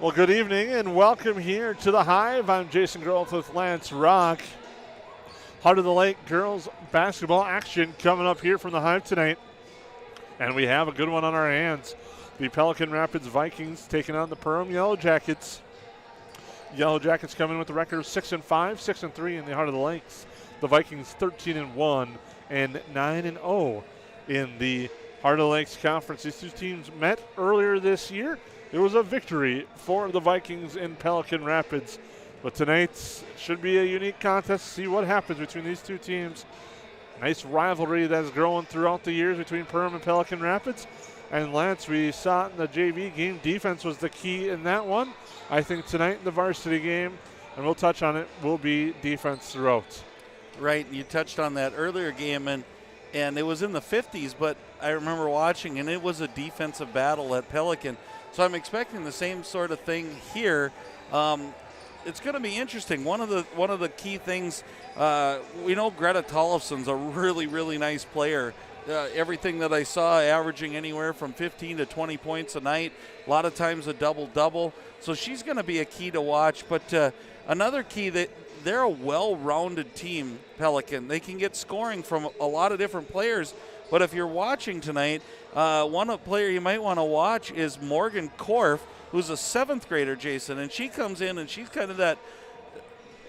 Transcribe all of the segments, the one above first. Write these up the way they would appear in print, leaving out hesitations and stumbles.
Well, good evening and welcome here to the Hive. I'm Jason Groth with Lance Rock. Heart of the Lake girls basketball action coming up here from the Hive tonight. And we have a good one on our hands. The Pelican Rapids Vikings taking on the Perham Yellow Jackets. Yellow Jackets coming with a record of 6-5, 6-3 in the Heart of the Lakes. The Vikings 13-1 and 9-0 in the Heart of the Lakes Conference. These two teams met earlier this year. It was a victory for the Vikings in Pelican Rapids. But tonight should be a unique contest to see what happens between these two teams. Nice rivalry that's growing throughout the years between Perham and Pelican Rapids. And Lance, we saw it in the JV game. Defense was the key in that one. I think tonight in the varsity game, and we'll touch on it, will be defense throughout. Right, you touched on that earlier game, and it was in the 50s, but I remember watching, and it was a defensive battle at Pelican. So I'm expecting the same sort of thing here. It's going to be interesting. One of the key things, we know Greta Tollefson's a really, really nice player. Everything that I saw, averaging anywhere from 15 to 20 points a night, a lot of times a double-double. So she's going to be a key to watch. But another key, that they're a well-rounded team, Pelican. They can get scoring from a lot of different players. But if you're watching tonight, one player you might want to watch is Morgan Korf, who's a 7th grader, Jason. And she comes in, and she's kind of that,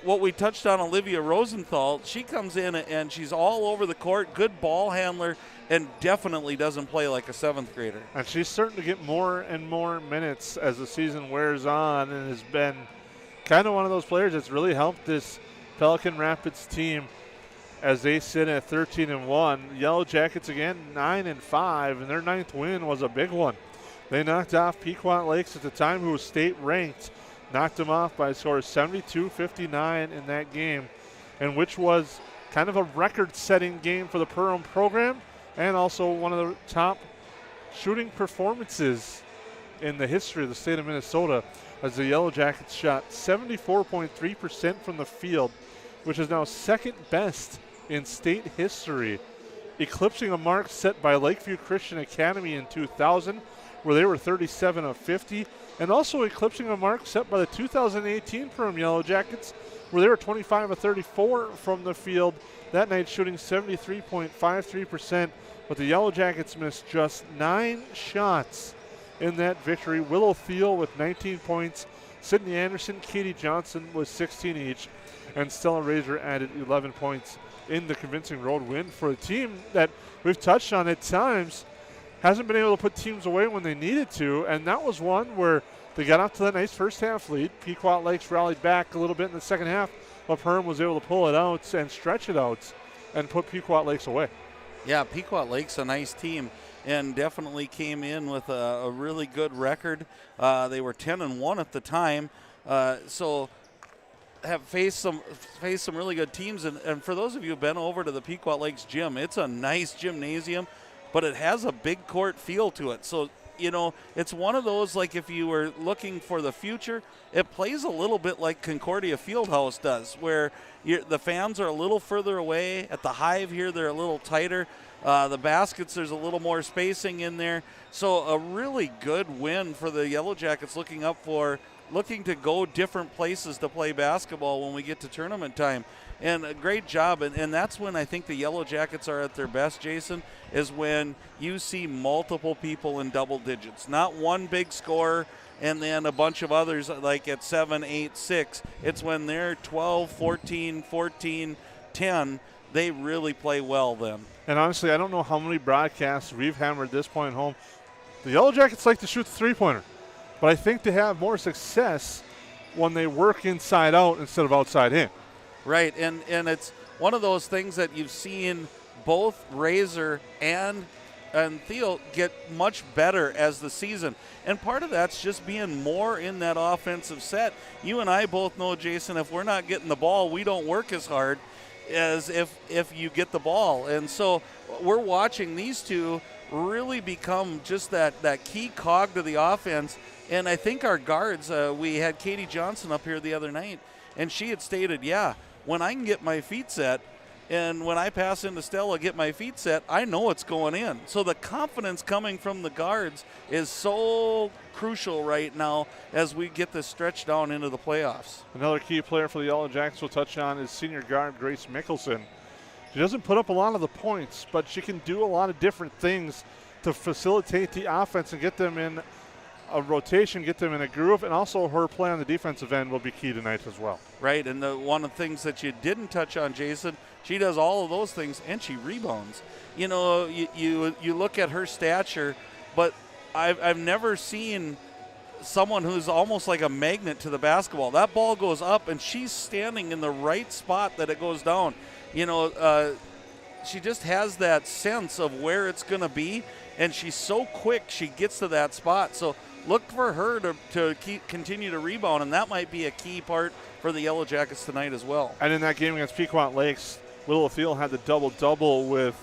what we touched on, Olivia Rosenthal. She comes in, and she's all over the court, good ball handler, and definitely doesn't play like a 7th grader. And she's starting to get more and more minutes as the season wears on, and has been kind of one of those players that's really helped this Pelican Rapids team as they sit at 13-1. Yellow Jackets again 9-5, and their 9th win was a big one. They knocked off Pequot Lakes at the time, who was state ranked, knocked them off by a score of 72-59 in that game, and which was kind of a record-setting game for the Perham program, and also one of the top shooting performances in the history of the state of Minnesota, as the Yellow Jackets shot 74.3% from the field, which is now second best in state history, eclipsing a mark set by Lakeview Christian Academy in 2000, where they were 37 of 50, and also eclipsing a mark set by the 2018 Perham Yellow Jackets, where they were 25 of 34 from the field, that night shooting 73.53%, but the Yellow Jackets missed just 9 shots in that victory. Willow Thiel with 19 points, Sydney Anderson, Katie Johnson with 16 each, and Stella Razor added 11 points in the convincing road win for a team that we've touched on at times hasn't been able to put teams away when they needed to, and that was one where they got off to that nice first half lead. Pequot Lakes rallied back a little bit in the second half, but Perham was able to pull it out and stretch it out and put Pequot Lakes away. Yeah, Pequot Lakes a nice team, and definitely came in with a really good record. They were 10-1 at the time, so have faced some really good teams. And for those of you who've been over to the Pequot Lakes gym, it's a nice gymnasium, but it has a big court feel to it. So, you know, it's one of those, like, if you were looking for the future, it plays a little bit like Concordia Fieldhouse does, where the fans are a little further away. At the Hive here, they're a little tighter. The baskets, there's a little more spacing in there. So a really good win for the Yellow Jackets, looking to go different places to play basketball when we get to tournament time. And a great job, and that's when I think the Yellow Jackets are at their best, Jason, is when you see multiple people in double digits. Not one big scorer and then a bunch of others like at 7, 8, 6. It's when they're 12, 14, 14, 10, they really play well then. And honestly, I don't know how many broadcasts we've hammered this point home. The Yellow Jackets like to shoot the three-pointer, but I think they have more success when they work inside out instead of outside in. Right, and it's one of those things that you've seen both Razor and Thiel get much better as the season. And part of that's just being more in that offensive set. You and I both know, Jason, if we're not getting the ball, we don't work as hard as if you get the ball. And so we're watching these two really become just that key cog to the offense. And I think our guards, we had Katie Johnson up here the other night, and she had stated, when I can get my feet set, And when I pass into Stella, get my feet set, I know it's going in. So the confidence coming from the guards is so crucial right now as we get this stretch down into the playoffs. Another key player for the Yellow Jackets we'll touch on is senior guard Grace Mickelson. She doesn't put up a lot of the points, but she can do a lot of different things to facilitate the offense and get them in a rotation, get them in a groove, and also her play on the defensive end will be key tonight as well. Right, and one of the things that you didn't touch on, Jason, she does all of those things, and she rebounds. You know, you look at her stature, but I've never seen someone who's almost like a magnet to the basketball. That ball goes up, and she's standing in the right spot that it goes down. You know, she just has that sense of where it's going to be, and she's so quick she gets to that spot. So look for her to continue to rebound, and that might be a key part for the Yellow Jackets tonight as well. And in that game against Pequot Lakes, Little Thiel had the double-double with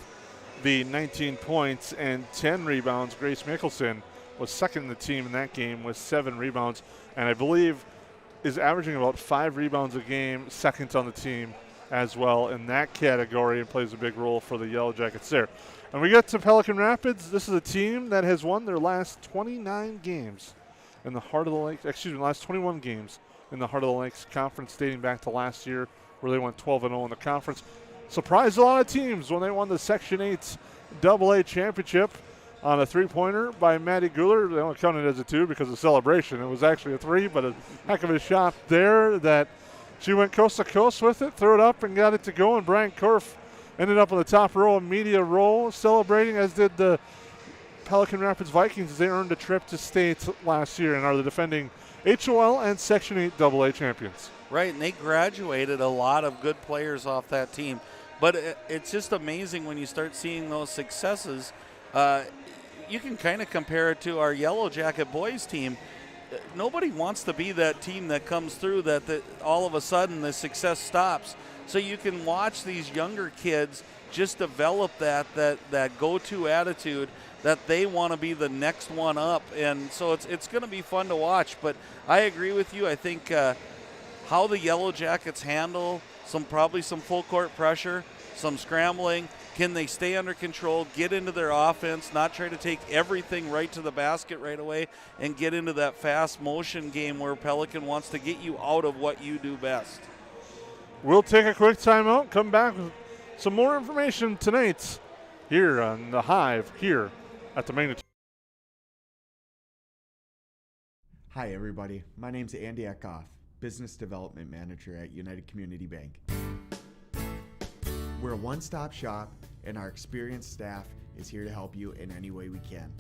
the 19 points and 10 rebounds. Grace Mickelson was second in the team in that game with 7 rebounds, and I believe is averaging about 5 rebounds a game, second on the team as well in that category, and plays a big role for the Yellow Jackets there. And we get to Pelican Rapids. This is a team that has won their last 29 games in the Heart of the Lakes, last 21 games in the Heart of the Lakes Conference, dating back to last year where they went 12-0 in the conference. Surprised a lot of teams when they won the Section 8 AA championship on a three-pointer by Maddie Guler. They only counted it as a 2 because of celebration. It was actually a 3, but a heck of a shot there that she went coast to coast with it, threw it up, and got it to go. And Brian Korf ended up on the top row of media row celebrating, as did the Pelican Rapids Vikings, as they earned a trip to state last year and are the defending HOL and Section 8 AA champions. Right, and they graduated a lot of good players off that team. But it's just amazing when you start seeing those successes. You can kind of compare it to our Yellow Jacket boys team. Nobody wants to be that team that comes through that all of a sudden the success stops. So you can watch these younger kids just develop that go-to attitude that they want to be the next one up. And so it's going to be fun to watch. But I agree with you. I think how the Yellow Jackets handle probably some full court pressure, some scrambling. Can they stay under control, get into their offense, not try to take everything right to the basket right away, and get into that fast motion game where Pelican wants to get you out of what you do best. We'll take a quick timeout, come back with some more information tonight here on the Hive, here at the Magnitude. Hi everybody, my name's Andy Eckhoff, Business Development Manager at United Community Bank. We're a one-stop shop, and our experienced staff is here to help you in any way we can.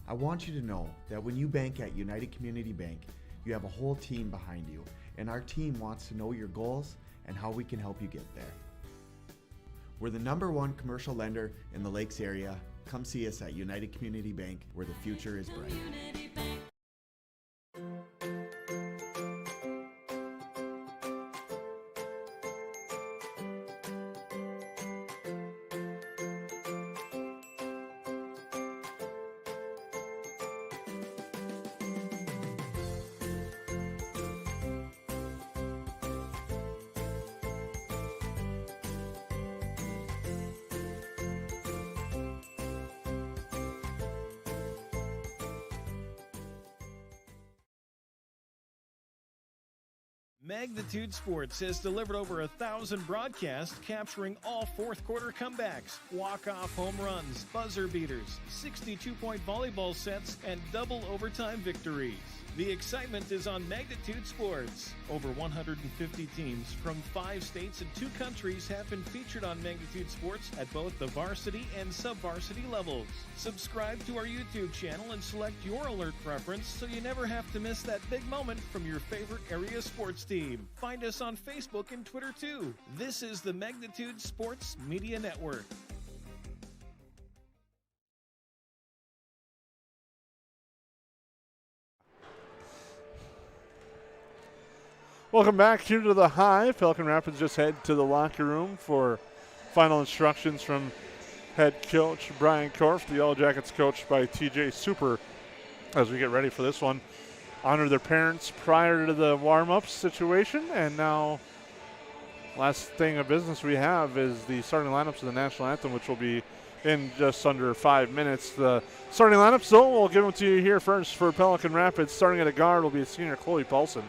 I want you to know that when you bank at United Community Bank, you have a whole team behind you, and our team wants to know your goals and how we can help you get there. We're the #1 commercial lender in the Lakes area. Come see us at United Community Bank, where the future is bright. Magnitude Sports has delivered over 1,000 broadcasts capturing all fourth quarter comebacks, walk-off home runs, buzzer beaters, 62-point volleyball sets, and double overtime victories. The excitement is on Magnitude Sports. Over 150 teams from 5 states and 2 countries have been featured on Magnitude Sports at both the varsity and sub-varsity levels. Subscribe to our YouTube channel and select your alert preference so you never have to miss that big moment from your favorite area sports team. Find us on Facebook and Twitter too. This is the Magnitude Sports Media Network. Welcome back here to the Hive. Pelican Rapids just head to the locker room for final instructions from head coach Brian Korf. The Yellow Jackets coached by TJ Super as we get ready for this one. Honor their parents prior to the warm-up situation, and now last thing of business we have is the starting lineups of the national anthem, which will be in just under 5 minutes. The starting lineups, though, we'll give them to you here first for Pelican Rapids. Starting at a guard will be senior Chloe Paulson.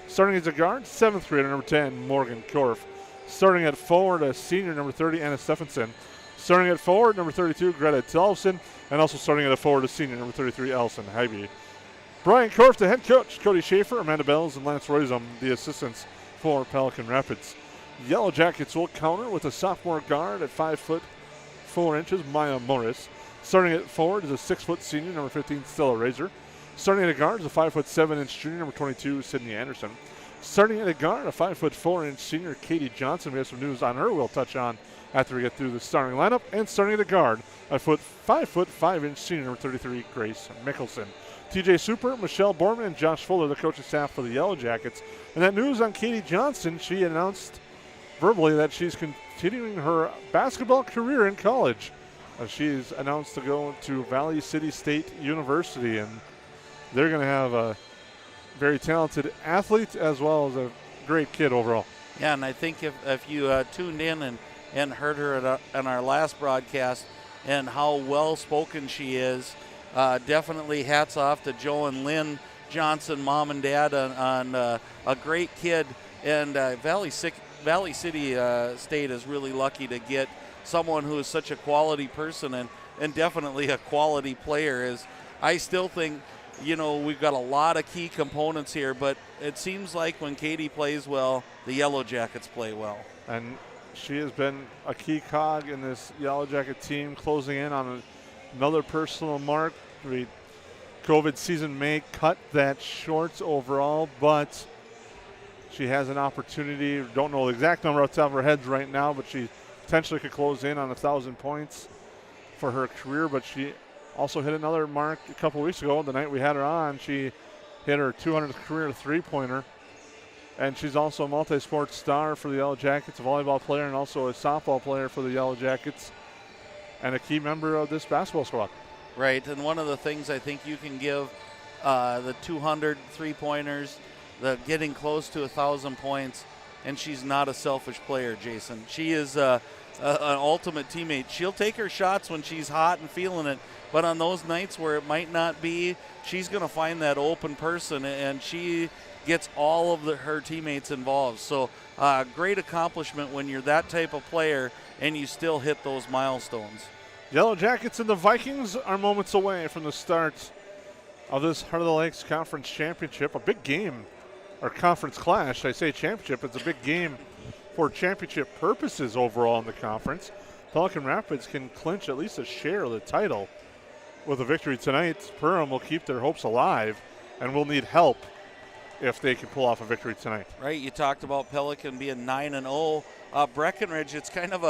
Starting as a guard, 7th grader number 10, Morgan Korf. Starting at forward, a senior number 30, Anna Stephenson. Starting at forward, number 32, Greta Tellefson. And also starting at a forward, a senior number 33, Allison Hybe. Brian Korf, the head coach. Cody Schaefer, Amanda Bells, and Lance Roisum, the assistants for Pelican Rapids. Yellow Jackets will counter with a sophomore guard at 5'4", Maya Morris. Starting at forward is a 6' senior, number 15, Stella Razor. Starting at a guard is a 5'7" junior, number 22, Sydney Anderson. Starting at a guard, a 5'4" senior, Katie Johnson. We have some news on her we'll touch on after we get through the starting lineup. And starting at a guard, a 5'5" senior, number 33, Grace Mickelson. TJ Super, Michelle Borman, and Josh Fuller, the coaching staff for the Yellow Jackets. And that news on Katie Johnson, she announced verbally that she's continuing her basketball career in college. She's announced to go to Valley City State University, and they're going to have a very talented athlete as well as a great kid overall. Yeah, and I think if you tuned in and heard her on our last broadcast and how well-spoken she is, definitely hats off to Joe and Lynn Johnson, mom and dad, on a great kid. And Valley City State is really lucky to get someone who is such a quality person and definitely a quality player. Is I still think, we've got a lot of key components here, but it seems like when Katie plays well, the Yellow Jackets play well. And she has been a key cog in this Yellow Jacket team, closing in on another personal mark. The COVID season may cut that short overall, but she has an opportunity. Don't know the exact number off the top of her head right now, but she potentially could close in on 1,000 points for her career. But she also hit another mark a couple weeks ago. The night we had her on, she hit her 200th career three-pointer. And she's also a multi-sport star for the Yellow Jackets, a volleyball player and also a softball player for the Yellow Jackets, and a key member of this basketball squad. Right, and one of the things I think you can give the 200 three-pointers, the getting close to 1,000 points, and she's not a selfish player, Jason. She is an ultimate teammate. She'll take her shots when she's hot and feeling it, but on those nights where it might not be, she's going to find that open person, and she gets all of her teammates involved. So great accomplishment when you're that type of player and you still hit those milestones. Yellow Jackets and the Vikings are moments away from the start of this Heart of the Lakes Conference Championship. A big game, or conference clash. I say championship, it's a big game for championship purposes overall in the conference. Pelican Rapids can clinch at least a share of the title with a victory tonight. Perham will keep their hopes alive and will need help if they can pull off a victory tonight. Right, you talked about Pelican being 9-0. Breckenridge, it's kind of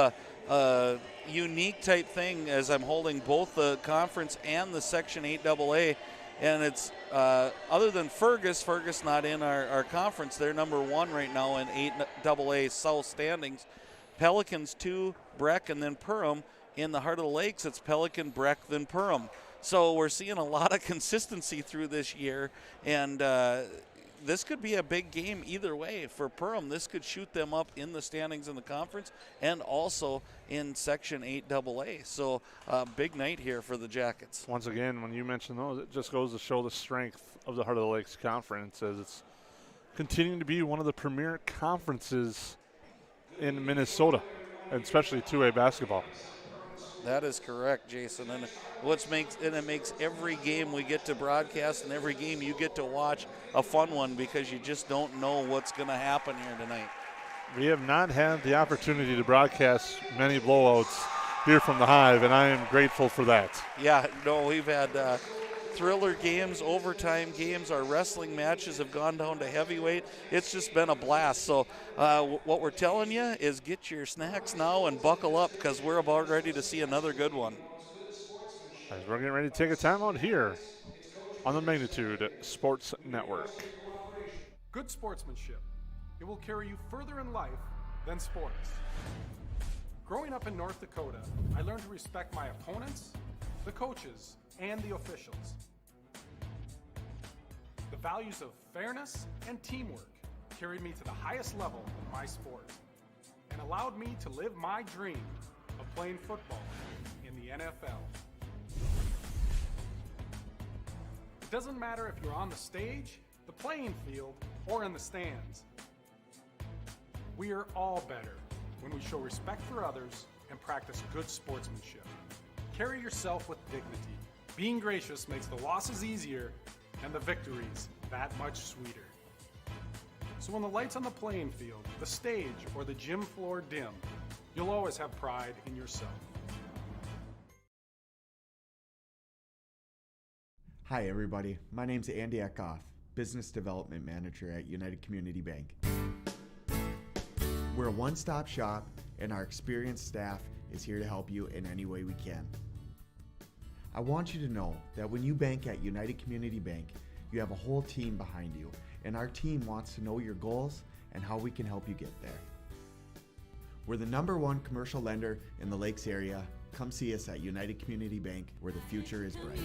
a unique type thing as I'm holding both the conference and the Section 8AA. And it's other than Fergus not in our conference. They're number 1 right now in 8AA South standings. Pelicans 2, Breck, and then Perham. In the Heart of the Lakes, it's Pelican, Breck, then Perham. So we're seeing a lot of consistency through this year, and this could be a big game either way for Perham. This could shoot them up in the standings in the conference and also in Section 8AA. So big night here for the Jackets. Once again, when you mention those, it just goes to show the strength of the Heart of the Lakes Conference as it's continuing to be one of the premier conferences in Minnesota, and especially 2A basketball. That is correct, Jason. And it makes every game we get to broadcast and every game you get to watch a fun one because you just don't know what's going to happen here tonight. We have not had the opportunity to broadcast many blowouts here from the Hive, and I am grateful for that. Yeah, no, we've had thriller games, overtime games. Our wrestling matches have gone down to heavyweight. It's just been a blast. So what we're telling you is get your snacks now and buckle up because we're about ready to see another good one. As we're getting ready to take a timeout here on the Magnitude Sports Network. Good sportsmanship. It will carry you further in life than sports. Growing up in North Dakota, I learned to respect my opponents, the coaches, and the officials. The values of fairness and teamwork carried me to the highest level in my sport. and allowed me to live my dream of playing football in the NFL. It doesn't matter if you're on the stage, the playing field, or in the stands. We are all better when we show respect for others and practice good sportsmanship. Carry yourself with dignity. Being gracious makes the losses easier and the victories that much sweeter. So when the lights on the playing field, the stage, or the gym floor dim, you'll always have pride in yourself. Hi everybody, my name's Andy Eckhoff, Business Development Manager at United Community Bank. We're a one-stop shop and our experienced staff is here to help you in any way we can. I want you to know that when you bank at United Community Bank, you have a whole team behind you, and our team wants to know your goals and how we can help you get there. We're the #1 commercial lender in the Lakes area. Come see us at United Community Bank, where the future is bright.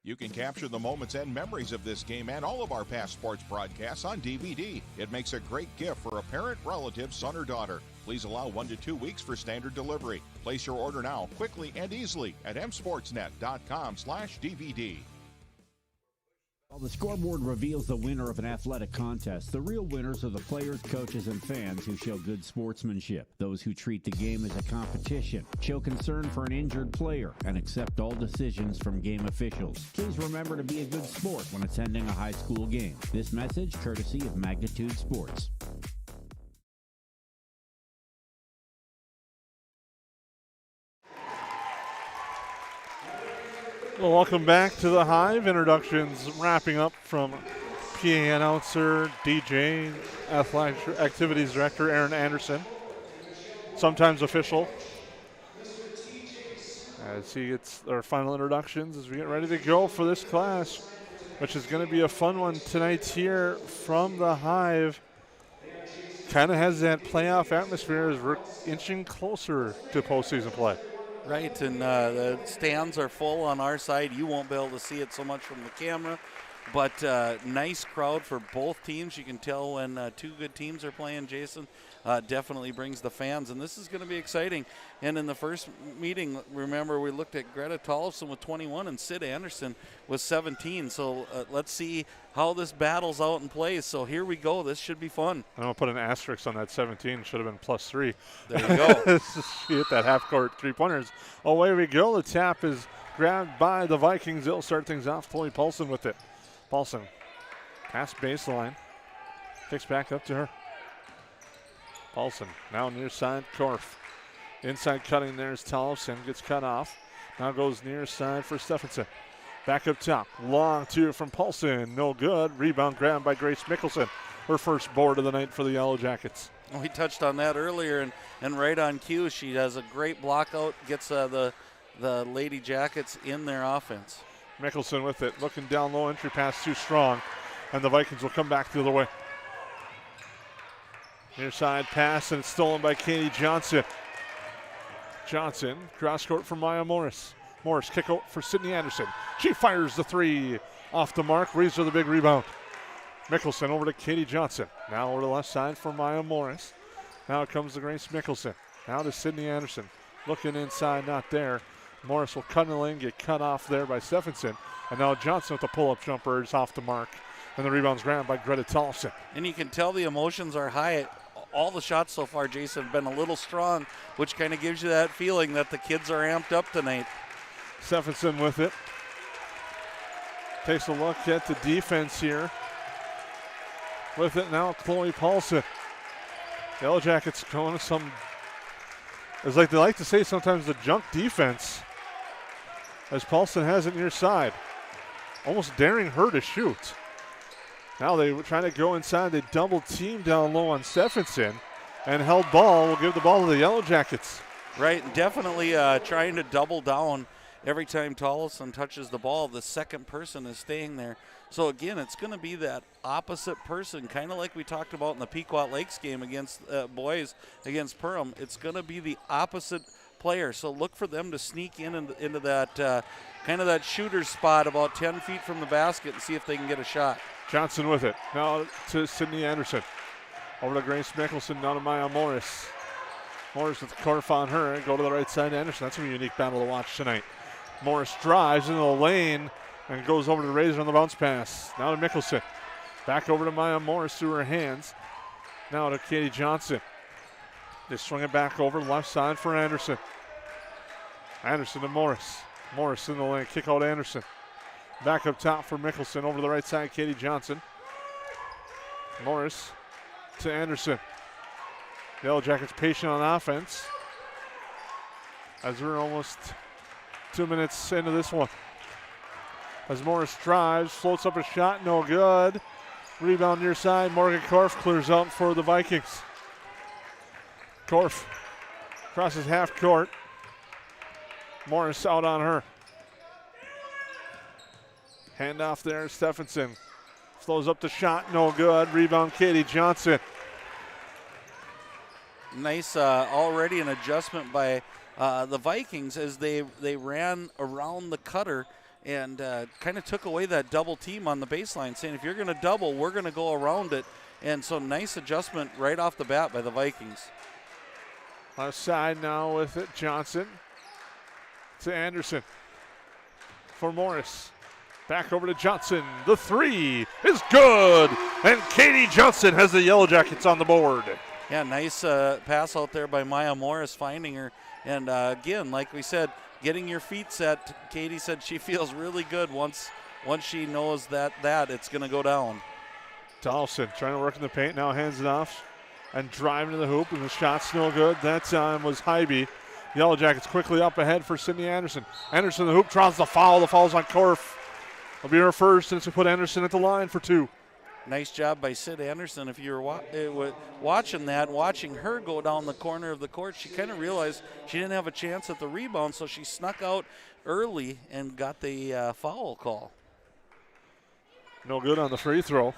You can capture the moments and memories of this game and all of our past sports broadcasts on DVD. It makes a great gift for a parent, relative, son, or daughter. Please allow 1 to 2 weeks for standard delivery. Place your order now, quickly and easily at msportsnet.com/DVD. While the scoreboard reveals the winner of an athletic contest, the real winners are the players, coaches, and fans who show good sportsmanship. Those who treat the game as a competition, show concern for an injured player, and accept all decisions from game officials. Please remember to be a good sport when attending a high school game. This message courtesy of Magnitude Sports. Well, welcome back to the Hive. Introductions wrapping up from PA announcer, DJ, athletic activities director Aaron Anderson, sometimes official. As he gets our final introductions as we get ready to go for this class, which is going to be a fun one tonight here from the Hive. Kind of has that playoff atmosphere as we're inching closer to postseason play. Right, and the stands are full on our side. You won't be able to see it so much from the camera, but nice crowd for both teams. You can tell when two good teams are playing, Jason. Definitely brings the fans, and this is going to be exciting. And in the first meeting, remember, we looked at Greta Tollefson with 21 and Sid Anderson with 17. So let's see how this battles out and plays. So here we go. This should be fun. I'm going to put an asterisk on that 17. Should have been +3. There you go. She hit that half-court three-pointers. Away we go. The tap is grabbed by the Vikings. They'll start things off. Chloe Paulson with it. Paulson, past baseline. Kicks back up to her. Paulson now near side, Korf. Inside cutting there's Tollefson, gets cut off. Now goes near side for Stephenson. Back up top, long two from Paulson, no good. Rebound grabbed by Grace Mickelson. Her first board of the night for the Yellow Jackets. We touched on that earlier, and right on cue, she has a great block out, gets the Lady Jackets in their offense. Mickelson with it, looking down low, entry pass too strong, and the Vikings will come back the other way. Near side pass, and it's stolen by Katie Johnson. Johnson, cross court for Maya Morris. Morris, kick out for Sydney Anderson. She fires the three off the mark. Reeves with a big rebound. Mickelson over to Katie Johnson. Now over to the left side for Maya Morris. Now it comes to Grace Mickelson. Now to Sydney Anderson. Looking inside, not there. Morris will cut in the lane, get cut off there by Stephenson. And now Johnson with the pull-up jumper is off the mark. And the rebound's grabbed by Greta Tollefson. And you can tell the emotions are high. All the shots so far, Jason, have been a little strong, which kind of gives you that feeling that the kids are amped up tonight. Stephenson with it. Takes a look at the defense here. With it now, Chloe Paulson. Yellow Jackets going to some, it's like they like to say sometimes, the junk defense, as Paulson has it near side. Almost daring her to shoot. Now they were trying to go inside. They double team down low on Stephenson and held ball. Will give the ball to the Yellow Jackets. Right, definitely trying to double down every time Tollefson touches the ball. The second person is staying there. So again, it's going to be that opposite person, kind of like we talked about in the Pequot Lakes game against boys against Perham. It's going to be the opposite player. So look for them to sneak into that kind of that shooter spot about 10 feet from the basket and see if they can get a shot. Johnson with it. Now to Sydney Anderson. Over to Grace Mickelson, now to Maya Morris. Morris with the curve on her. Go to the right side to Anderson. That's a unique battle to watch tonight. Morris drives into the lane and goes over to Razor on the bounce pass. Now to Mickelson. Back over to Maya Morris through her hands. Now to Katie Johnson. They swing it back over left side for Anderson. Anderson to Morris. Morris in the lane. Kick out Anderson. Back up top for Mickelson. Over to the right side, Katie Johnson. Morris to Anderson. Yellow Jackets patient on offense as we're almost 2 minutes into this one. As Morris drives, floats up a shot, no good. Rebound near side, Morgan Korf clears out for the Vikings. Korf crosses half court. Morris out on her. Handoff there, Stephenson. Slows up the shot, no good. Rebound, Katie Johnson. Nice already an adjustment by the Vikings as they ran around the cutter and kind of took away that double team on the baseline, saying if you're going to double, we're going to go around it. And so nice adjustment right off the bat by the Vikings. Left side now with it, Johnson to Anderson for Morris. Back over to Johnson. The three is good. And Katie Johnson has the Yellow Jackets on the board. Yeah, nice pass out there by Maya Morris finding her. And again, like we said, getting your feet set. Katie said she feels really good once she knows that it's going to go down. Tollefson trying to work in the paint. Now hands it off and driving to the hoop. And the shot's no good. That time was Hybe. Yellow Jackets quickly up ahead for Sydney Anderson. Anderson the hoop, draws the foul. The foul's on Korf. Will be her first since we put Anderson at the line for two. Nice job by Sid Anderson. If you were watching her go down the corner of the court, she kind of realized she didn't have a chance at the rebound, so she snuck out early and got the foul call. No good on the free throw.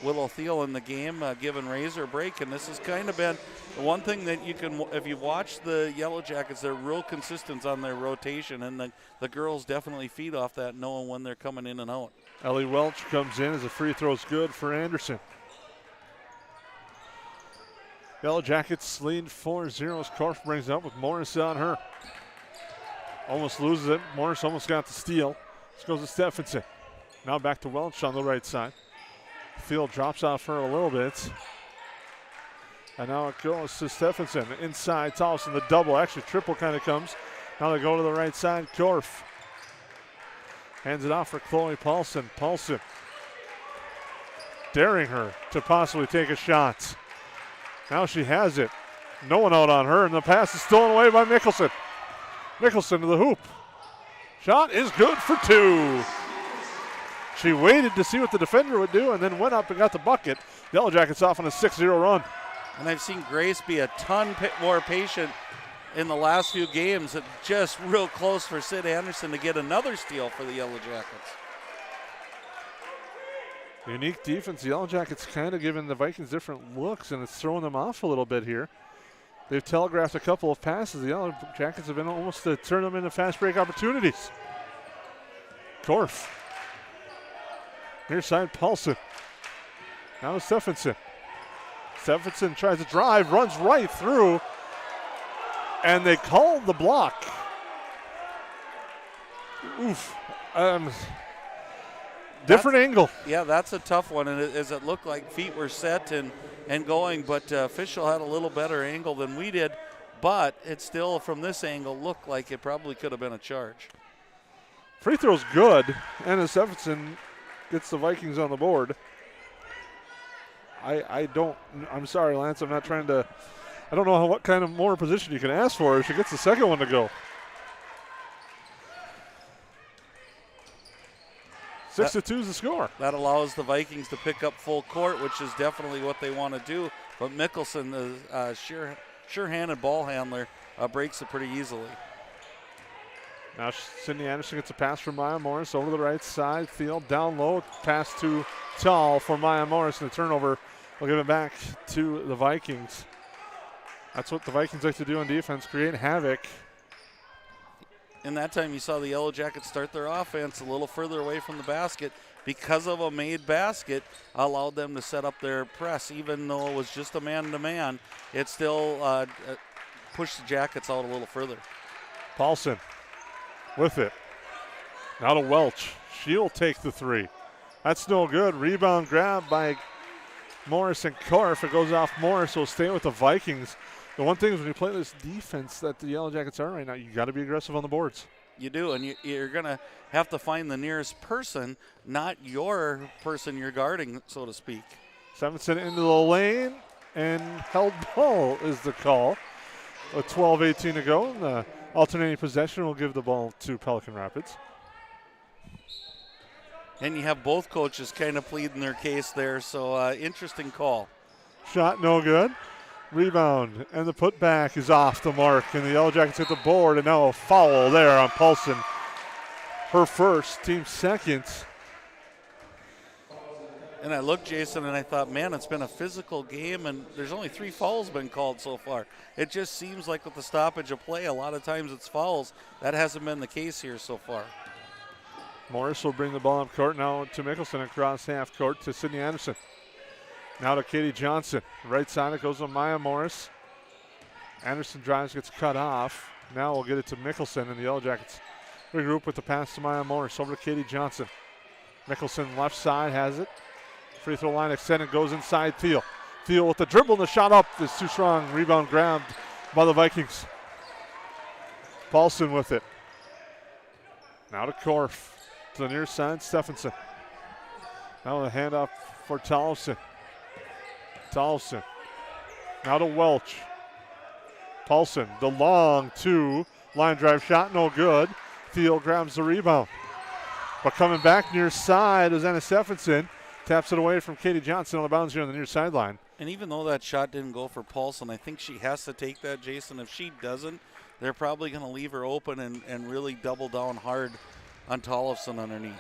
Willow Thiel in the game, giving Razor a break, and this has kind of been the one thing that you can, if you watch the Yellow Jackets, they're real consistent on their rotation, and the girls definitely feed off that, knowing when they're coming in and out. Ellie Welch comes in as the free throw's good for Anderson. Yellow Jackets lead 4-0 as Korf brings up with Morris on her. Almost loses it. Morris almost got the steal. This goes to Stephenson. Now back to Welch on the right side. Field drops off her a little bit. And now it goes to Stephenson. Inside, Tollefson, the double, actually triple kind of comes. Now they go to the right side, Korf. Hands it off for Chloe Paulson. Paulson daring her to possibly take a shot. Now she has it. No one out on her, and the pass is stolen away by Mickelson. Mickelson to the hoop. Shot is good for two. She waited to see what the defender would do and then went up and got the bucket. Yellow Jackets off on a 6-0 run. And I've seen Grace be a ton more patient in the last few games. It's just real close for Sid Anderson to get another steal for the Yellow Jackets. Unique defense. The Yellow Jackets kind of giving the Vikings different looks, and it's throwing them off a little bit here. They've telegraphed a couple of passes. The Yellow Jackets have been almost to turn them into fast break opportunities. Korf. Near side, Paulson. Now to Stephenson. Stephenson tries to drive, runs right through, and they called the block. Oof. Different angle. Yeah, that's a tough one, and as it looked like feet were set and going, but official had a little better angle than we did, but it still, from this angle, looked like it probably could have been a charge. Free throw's good, and Stephenson gets the Vikings on the board. I'm sorry, Lance, I'm not trying to, I don't know what kind of more position you can ask for if she gets the second one to go. 6-2 is the score. That allows the Vikings to pick up full court, which is definitely what they want to do. But Mickelson, the sure-handed ball handler, breaks it pretty easily. Now Sydney Anderson gets a pass from Maya Morris over to the right side. Thiel down low, pass to Tall for Maya Morris, and the turnover will give it back to the Vikings. That's what the Vikings like to do on defense, create havoc. And that time you saw the Yellow Jackets start their offense a little further away from the basket. Because of a made basket, allowed them to set up their press. Even though it was just a man-to-man, it still pushed the Jackets out a little further. Paulson with it. Now to Welch. She'll take the three. That's no good. Rebound grab by Morris and Korf. It goes off Morris, so stay with the Vikings. The one thing is when you play this defense that the Yellow Jackets are right now, you got to be aggressive on the boards. You do, and you're going to have to find the nearest person, not your person you're guarding, so to speak. Stevenson into the lane, and held ball is the call. With 12:18 to go, and the alternating possession will give the ball to Pelican Rapids. And you have both coaches kind of pleading their case there, so interesting call. Shot no good. Rebound, and the putback is off the mark, and the Yellow Jackets hit the board, and now a foul there on Paulson. Her first, team second. And I looked, Jason, and I thought, man, it's been a physical game, and there's only 3 fouls been called so far. It just seems like with the stoppage of play, a lot of times it's fouls. That hasn't been the case here so far. Morris will bring the ball up court now to Mickelson across half court to Sydney Anderson. Now to Katie Johnson. Right side, it goes to Maya Morris. Anderson drives, gets cut off. Now we'll get it to Mickelson, and the Yellow Jackets regroup with the pass to Maya Morris. Over to Katie Johnson. Mickelson left side has it. Free throw line extended, goes inside Thiel. Thiel with the dribble, and the shot up is too strong. Rebound grabbed by the Vikings. Paulson with it. Now to Korf. To the near side, Stephenson. Now the handoff for Tollefson. Tollefson. Now to Welch. Paulson, the long two. Line drive shot, no good. Thiel grabs the rebound. But coming back near side is Anna Stephenson. Taps it away from Katie Johnson on the bounds here on the near sideline. And even though that shot didn't go for Paulson, I think she has to take that, Jason. If she doesn't, they're probably going to leave her open and really double down hard on Tollefson underneath.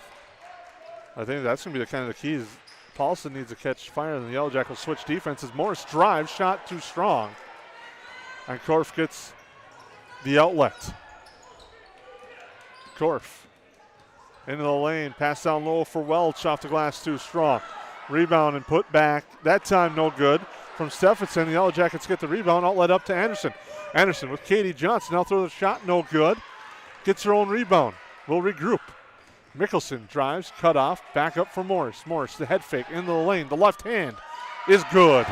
I think that's going to be the kind of the keys. Paulson needs to catch fire, and the Yellow Jackets switch defenses. Morris drives, shot too strong. And Korf gets the outlet. Korf into the lane, pass down low for Welch, off the glass too strong. Rebound and put back, that time no good from Stephenson. The Yellow Jackets get the rebound, outlet up to Anderson. Anderson with Katie Johnson, now throw the shot, no good. Gets her own rebound, will regroup. Mickelson drives, cut off, back up for Morris. Morris, the head fake into the lane, the left hand is good.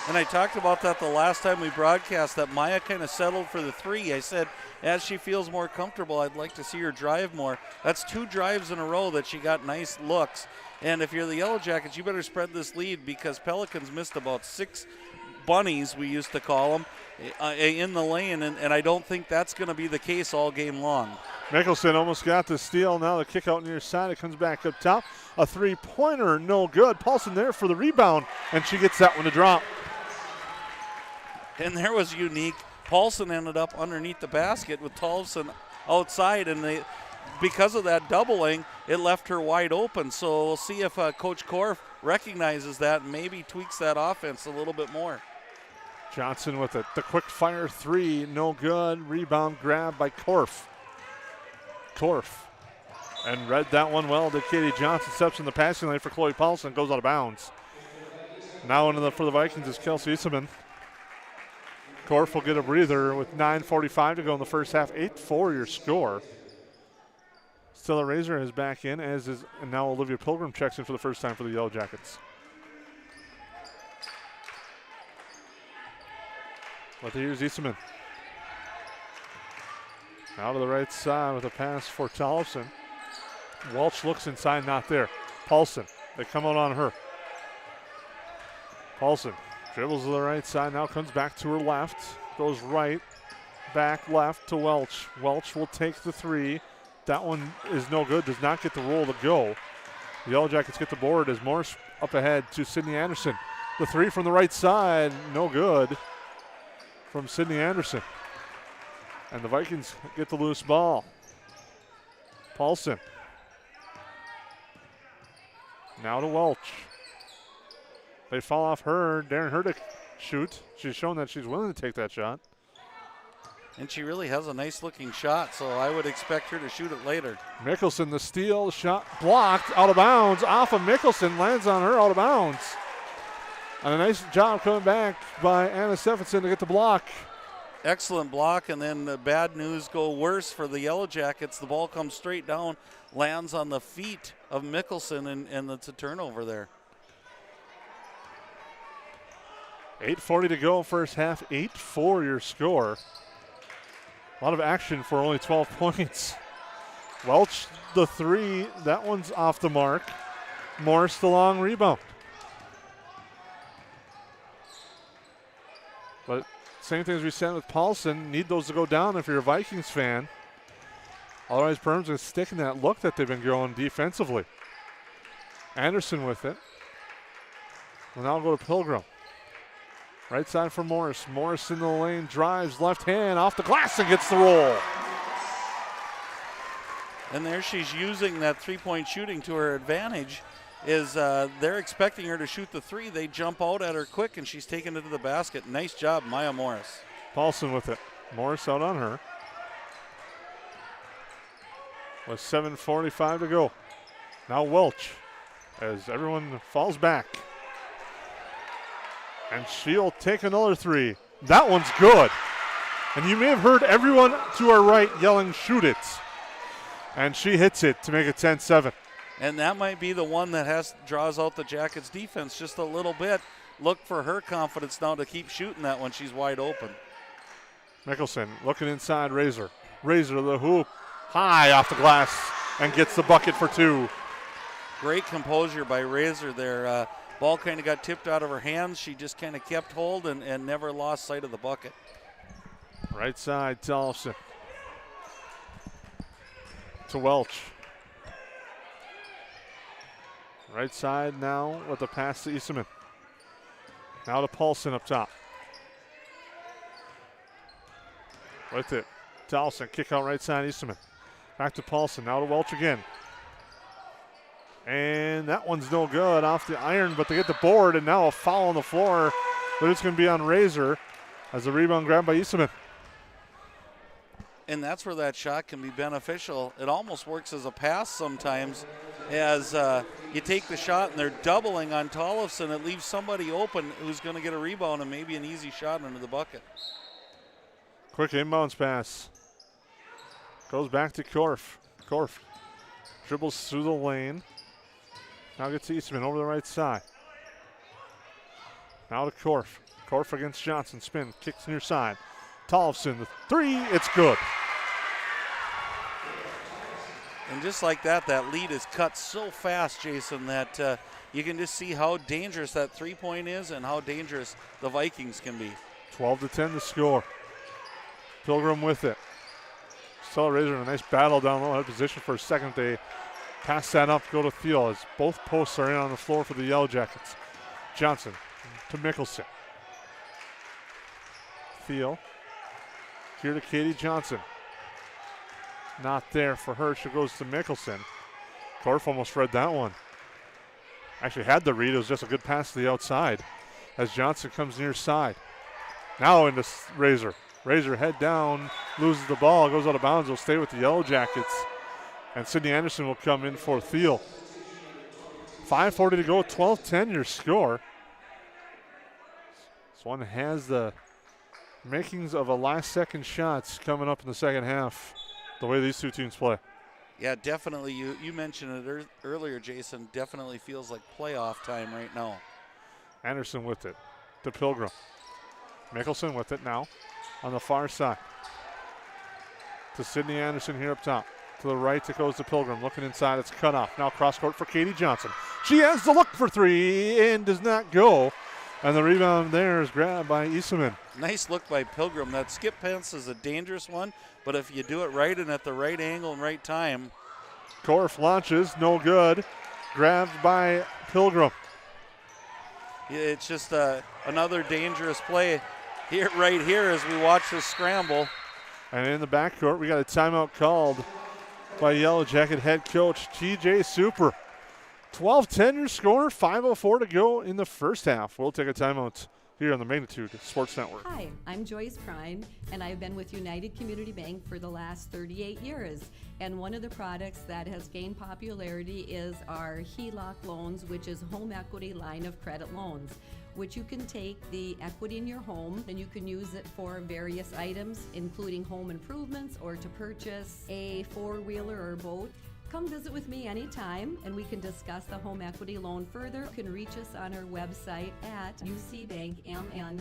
And I talked about that the last time we broadcast, that Maya kind of settled for the three. I said, as she feels more comfortable, I'd like to see her drive more. That's 2 drives in a row that she got nice looks. And if you're the Yellow Jackets, you better spread this lead, because Pelicans missed about 6 bunnies, we used to call them, in the lane, and I don't think that's going to be the case all game long. Mickelson almost got the steal. Now the kick out near side. It comes back up top. A three-pointer, no good. Paulson there for the rebound, and she gets that one to drop. And there was unique. Paulson ended up underneath the basket with Tollefson outside, and because of that doubling, it left her wide open. So we'll see if Coach Korf recognizes that and maybe tweaks that offense a little bit more. Johnson with it. The quick fire three, no good. Rebound grab by Korf. Korf. And read that one well to Katie Johnson. Steps in the passing lane for Chloe Paulson. Goes out of bounds. Now for the Vikings is Kelsey Easeman. Korf will get a breather with 9:45 to go in the first half. 8-4 your score. Stella Razor is back in, and now Olivia Pilgrim checks in for the first time for the Yellow Jackets. But here's Easeman. Out to the right side with a pass for Tollefson. Welch looks inside, not there. Paulson, they come out on her. Paulson dribbles to the right side, now comes back to her left. Goes right, back left to Welch. Welch will take the three. That one is no good, does not get the roll to go. The Yellow Jackets get the board as Morris up ahead to Sydney Anderson. The three from the right side, no good from Sydney Anderson. And the Vikings get the loose ball. Paulson. Now to Welch. They fall off her. Darren Herdick shoot. She's shown that she's willing to take that shot. And she really has a nice looking shot, so I would expect her to shoot it later. Mickelson, the steal, shot blocked, out of bounds, off of Mickelson, lands on her, out of bounds. And a nice job coming back by Anna Stephenson to get the block. Excellent block, and then the bad news go worse for the Yellow Jackets. The ball comes straight down, lands on the feet of Mickelson, and it's a turnover there. 8:40 to go, first half, 8-4 your score. A lot of action for only 12 points. Welch, the three, that one's off the mark. Morris, the long rebound. But same thing as we said with Paulson, need those to go down if you're a Vikings fan. Otherwise, Perham's going to stick in that look that they've been going defensively. Anderson with it. We'll now go to Pilgrim. Right side for Morris. Morris in the lane, drives left hand off the glass and gets the roll. And there she's using that three-point shooting to her advantage. They're expecting her to shoot the three. They jump out at her quick, and she's taken it to the basket. Nice job, Maya Morris. Paulson with it. Morris out on her. With 7:45 to go. Now Welch as everyone falls back. And she'll take another three. That one's good. And you may have heard everyone to our right yelling, shoot it. And she hits it to make it 10-7. And that might be the one that draws out the Jackets defense just a little bit. Look for her confidence now to keep shooting that when she's wide open. Mickelson looking inside Razor. Razor the hoop. High off the glass and gets the bucket for two. Great composure by Razor there. Ball kind of got tipped out of her hands. She just kind of kept hold and never lost sight of the bucket. Right side, Tollefson. To Welch. Right side now with the pass to Easterman. Now to Paulson up top. With it. Tollefson, kick out right side, Easterman. Back to Paulson, now to Welch again. And that one's no good off the iron, but they get the board, and now a foul on the floor. But it's going to be on Razor as the rebound grabbed by Easterman. And that's where that shot can be beneficial. It almost works as a pass sometimes as you take the shot and they're doubling on Tollefson. It leaves somebody open who's going to get a rebound and maybe an easy shot into the bucket. Quick inbounds pass. Goes back to Korf. Korf dribbles through the lane. Now gets Eastman over the right side. Now to Korf. Korf against Johnson. Spin. Kicks near side. Tollefson, the three. It's good. And just like that, that lead is cut so fast, Jason, that you can just see how dangerous that three-point is and how dangerous the Vikings can be. 12-10 to score. Pilgrim with it. Stella Razor in a nice battle down low. Out of position for a second. They pass that up, go to Thiel as both posts are in on the floor for the Yellow Jackets. Johnson to Mickelson. Thiel. Here to Katie Johnson. Not there for her. She goes to Mickelson. Korf almost read that one. Actually had the read. It was just a good pass to the outside as Johnson comes near side. Now into Razor. Razor head down, loses the ball, goes out of bounds. Will stay with the Yellow Jackets. And Sydney Anderson will come in for Thiel. 5:40 to go, 12-10 your score. This one has the makings of a last-second shots coming up in the second half, the way these two teams play. Yeah, definitely. You mentioned it earlier, Jason. Definitely feels like playoff time right now. Anderson with it to Pilgrim. Mickelson with it now on the far side. To Sydney Anderson here up top. To the right, it goes to Pilgrim. Looking inside, it's cut off. Now cross court for Katie Johnson. She has the look for three and does not go. And the rebound there is grabbed by Eastman. Nice look by Pilgrim. That skip pass is a dangerous one, but if you do it right and at the right angle and right time. Korf launches, no good. Grabbed by Pilgrim. It's just another dangerous play here, right here, as we watch this scramble. And in the backcourt, we got a timeout called by Yellow Jacket head coach TJ Super. 12-10 your score, 5:04 to go in the first half. We'll take a timeout here on the Magnitude Sports Network. Hi, I'm Joyce Prime, and I've been with United Community Bank for the last 38 years. And one of the products that has gained popularity is our HELOC loans, which is home equity line of credit loans, which you can take the equity in your home and you can use it for various items, including home improvements or to purchase a four-wheeler or boat. Come visit with me anytime and we can discuss the home equity loan further. You can reach us on our website at ucbankmn.com.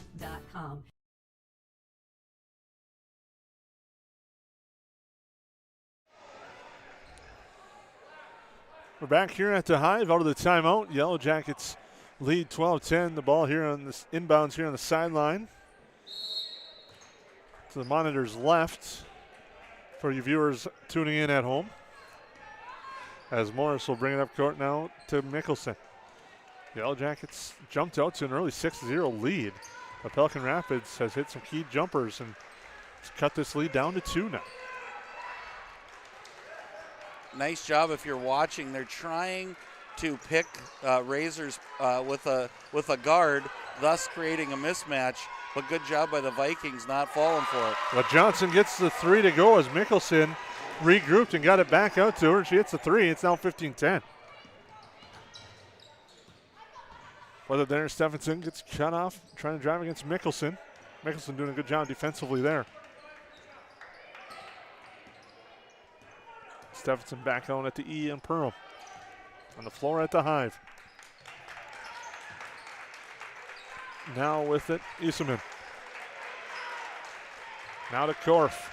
We're back here at the Hive out of the timeout. Yellow Jackets lead 12-10. The ball here on this inbounds here on the sideline. To the monitor's left for you viewers tuning in at home. As Morris will bring it up court now to Mickelson. The Yellow Jackets jumped out to an early 6-0 lead. But Pelican Rapids has hit some key jumpers and has cut this lead down to 2 now. Nice job if you're watching. They're trying to pick Razors with a guard, thus creating a mismatch. But good job by the Vikings not falling for it. But Johnson gets the 3 to go as Mickelson regrouped and got it back out to her. She hits the 3. It's now 15-10. Whether there, Stephenson gets cut off trying to drive against Mickelson. Mickelson doing a good job defensively there. Stephenson back on at the E and Perham. On the floor at the Hive. Now with it, Iseman. Now to Korf.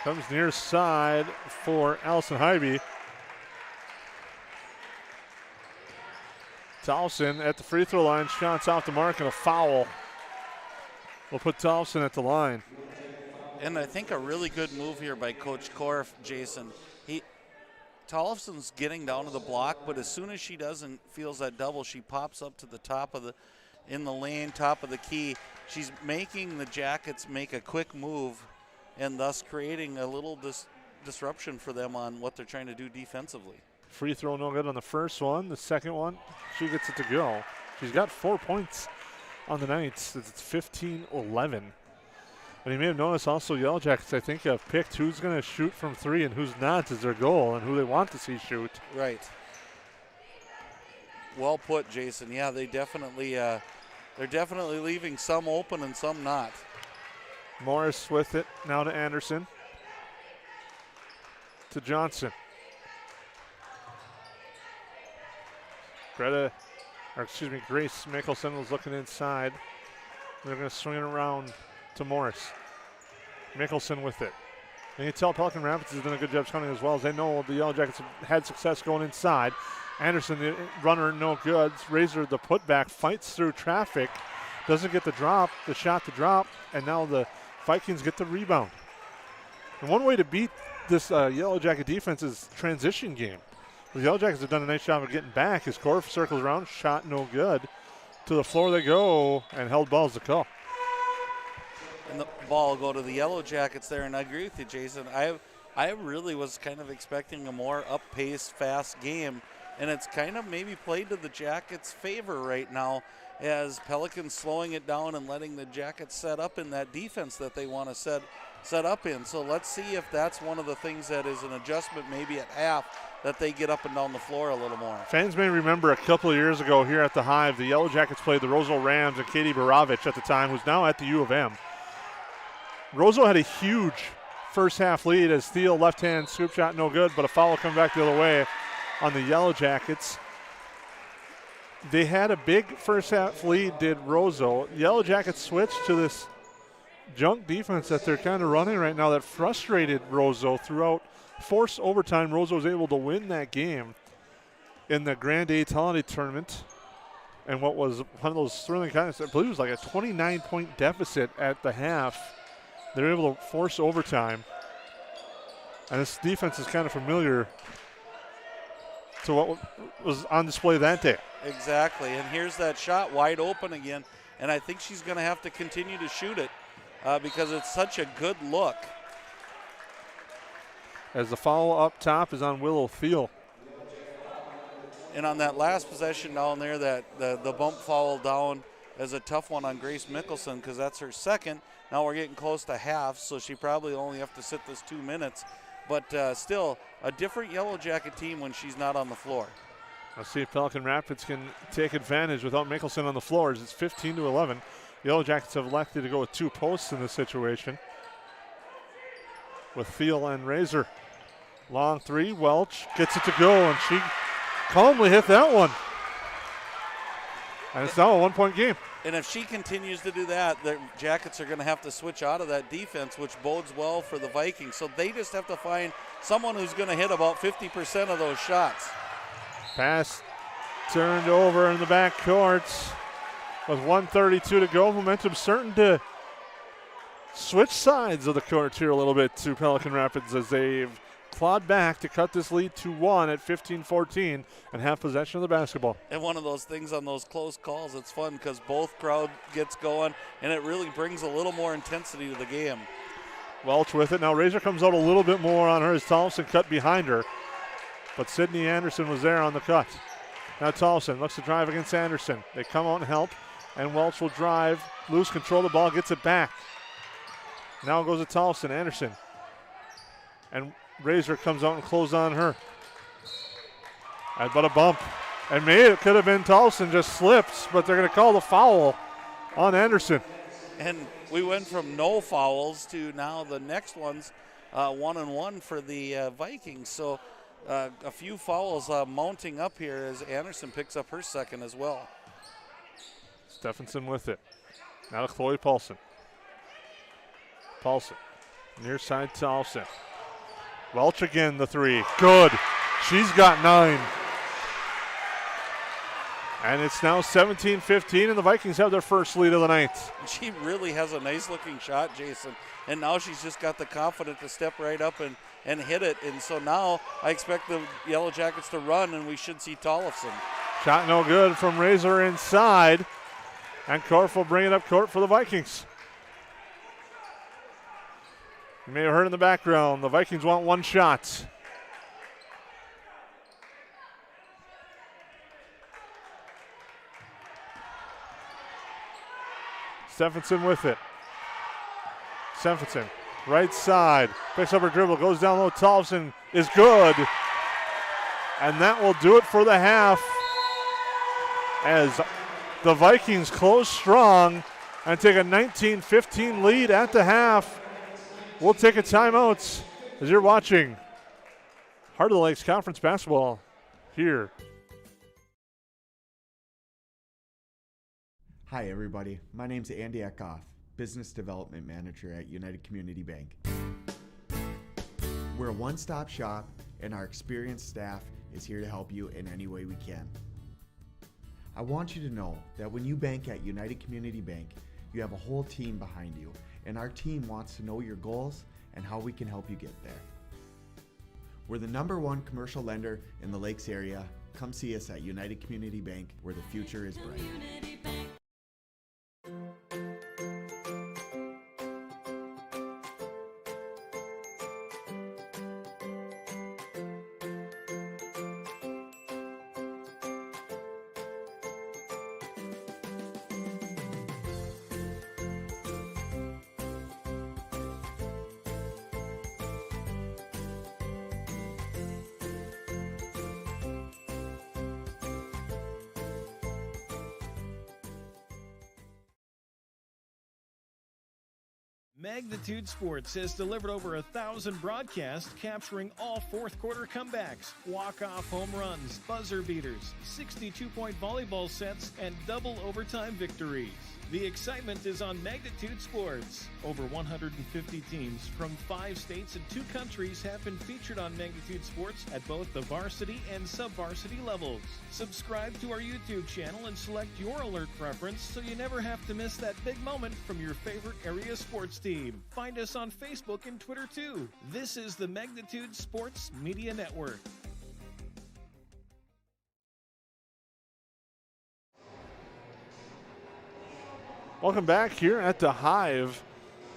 Comes near side for Allison Hybe. Tolson at the free throw line, shots off the mark and a foul. We'll put Tolson at the line. And I think a really good move here by Coach Korf, Jason. Tolson's getting down to the block, but as soon as she does and feels that double, she pops up to the top of in the lane, top of the key. She's making the Jackets make a quick move and thus creating a little disruption for them on what they're trying to do defensively. Free throw no good on the first one. The second one, she gets it to go. She's got 4 points on the night. It's 15-11. And you may have noticed also Yellow Jackets, I think, have picked who's going to shoot from 3 and who's not as their goal and who they want to see shoot. Right. Well put, Jason. Yeah, they're definitely leaving some open and some not. Morris with it. Now to Anderson. To Johnson. Grace Mickelson was looking inside. They're going to swing it around to Morris. Mickelson with it. And you tell Pelican Rapids has done a good job scouting as well, as they know the Yellow Jackets have had success going inside. Anderson, the runner, no good. Razor, the putback, fights through traffic. Doesn't get the drop, the shot to drop, and now the Vikings get the rebound. And one way to beat this Yellow Jacket defense is transition game. The Yellow Jackets have done a nice job of getting back. His Korf circles around, shot no good. To the floor they go, and held ball's the call. And the ball will go to the Yellow Jackets there, and I agree with you, Jason. I really was kind of expecting a more up-paced, fast game, and it's kind of maybe played to the Jackets' favor right now as Pelican's slowing it down and letting the Jackets set up in that defense that they want to set up in. So let's see if that's one of the things that is an adjustment maybe at half, that they get up and down the floor a little more. Fans may remember a couple of years ago here at the Hive, the Yellow Jackets played the Roseau Rams and Katie Baravich at the time, who's now at the U of M. Roseau had a huge first half lead as Thiel left-hand scoop shot no good, but a foul come back the other way on the Yellow Jackets. They had a big first half lead, did Roseau. Yellow Jackets switched to this junk defense that they're kind of running right now that frustrated Roseau throughout. Forced overtime, Roseau was able to win that game in the Grand Eight Holiday Tournament and what was one of those thrilling contests, I believe it was like a 29-point deficit at the half. They were able to force overtime. And this defense is kind of familiar to what was on display that day. Exactly, and here's that shot wide open again, and I think she's going to have to continue to shoot it because it's such a good look. As the foul up top is on Willow Thiel. And on that last possession down there, that the bump foul down is a tough one on Grace Mickelson because that's her second. Now we're getting close to half, so she probably only have to sit this 2 minutes. But still, a different Yellow Jacket team when she's not on the floor. Let's see if Pelican Rapids can take advantage without Mickelson on the floor. It's 15-11. Yellow Jackets have elected to go with 2 posts in this situation with Thiel and Razor. Long three, Welch gets it to go, and she calmly hit that one. And it's now a 1-point game. And if she continues to do that, the Jackets are going to have to switch out of that defense, which bodes well for the Vikings. So they just have to find someone who's going to hit about 50% of those shots. Pass turned over in the back court with 1:32 to go. Momentum starting to switch sides of the court here a little bit to Pelican Rapids as they've clawed back to cut this lead to 1 at 15-14 and have possession of the basketball. And one of those things on those close calls, it's fun because both crowd gets going, and it really brings a little more intensity to the game. Welch with it. Now Razor comes out a little bit more on her as Tolson cut behind her. But Sydney Anderson was there on the cut. Now Tolson looks to drive against Anderson. They come out and help, and Welch will drive, lose control of the ball, gets it back. Now it goes to Tolson, Anderson. And Razor comes out and closes on her. But a bump. And maybe it could have been Tolson, just slipped, but they're going to call the foul on Anderson. And we went from no fouls to now the next one's 1-1 for the Vikings. So a few fouls mounting up here as Anderson picks up her second as well. Stephenson with it. Now to Chloe Paulson. Paulson. Near side Tolson. Welch again, the three. Good. She's got 9. And it's now 17-15, and the Vikings have their first lead of the night. She really has a nice-looking shot, Jason. And now she's just got the confidence to step right up and hit it. And so now I expect the Yellow Jackets to run, and we should see Tollefson. Shot no good from Razor inside. And Korf will bring it up court for the Vikings. You may have heard in the background, the Vikings want 1 shot. Stephenson with it. Stephenson, right side, picks up her dribble, goes down low. Tollefson is good. And that will do it for the half as the Vikings close strong and take a 19-15 lead at the half. We'll take a timeout as you're watching Heart of the Lakes Conference basketball here. Hi everybody, my name's Andy Eckhoff, Business Development Manager at United Community Bank. We're a one-stop shop and our experienced staff is here to help you in any way we can. I want you to know that when you bank at United Community Bank, you have a whole team behind you, and our team wants to know your goals and how we can help you get there. We're the #1 commercial lender in the Lakes area. Come see us at United Community Bank, where the future is bright. Magnitude Sports has delivered over 1,000 broadcasts capturing all fourth quarter comebacks, walk-off home runs, buzzer beaters, 62-point volleyball sets, and double overtime victories. The excitement is on Magnitude Sports. Over 150 teams from 5 states and 2 countries have been featured on Magnitude Sports at both the varsity and sub-varsity levels. Subscribe to our YouTube channel and select your alert preference so you never have to miss that big moment from your favorite area sports team. Find us on Facebook and Twitter too. This is the Magnitude Sports Media Network. Welcome back here at the Hive.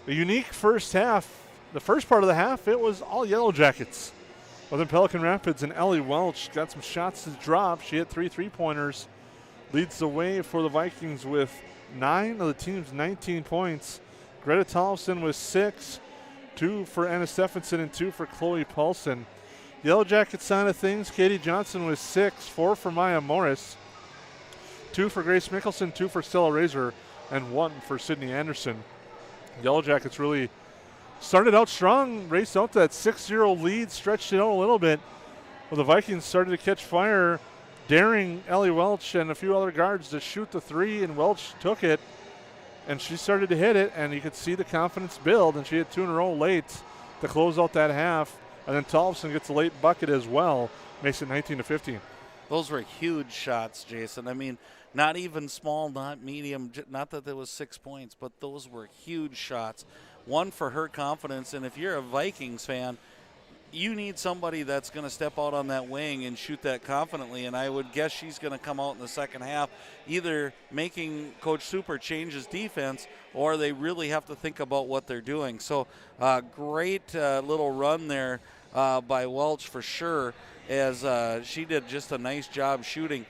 A unique first half. The first part of the half, it was all Yellow Jackets. But then Pelican Rapids and Ellie Welch got some shots to drop. She hit 3 3-pointers. Leads the way for the Vikings with 9 of the team's 19 points. Greta Tollefson with 6, 2 for Anna Stephenson and 2 for Chloe Paulson. Yellow Jackets side of things, Katie Johnson with 6, 4 for Maya Morris, 2 for Grace Mickelson, 2 for Stella Razor, and 1 for Sydney Anderson. Yellow Jackets really started out strong, raced out to that 6-0 lead, stretched it out a little bit. Well, the Vikings started to catch fire, daring Ellie Welch and a few other guards to shoot the 3, and Welch took it, and she started to hit it, and you could see the confidence build, and she hit 2 in a row late to close out that half. And then Tollefson gets a late bucket as well, makes it 19-15. Those were huge shots, Jason. I mean, not even small, not medium, not that there was 6 points, but those were huge shots. One for her confidence, and if you're a Vikings fan, you need somebody that's going to step out on that wing and shoot that confidently, and I would guess she's going to come out in the second half either making Coach Super change his defense or they really have to think about what they're doing. So great little run there by Welch for sure, as she did just a nice job shooting.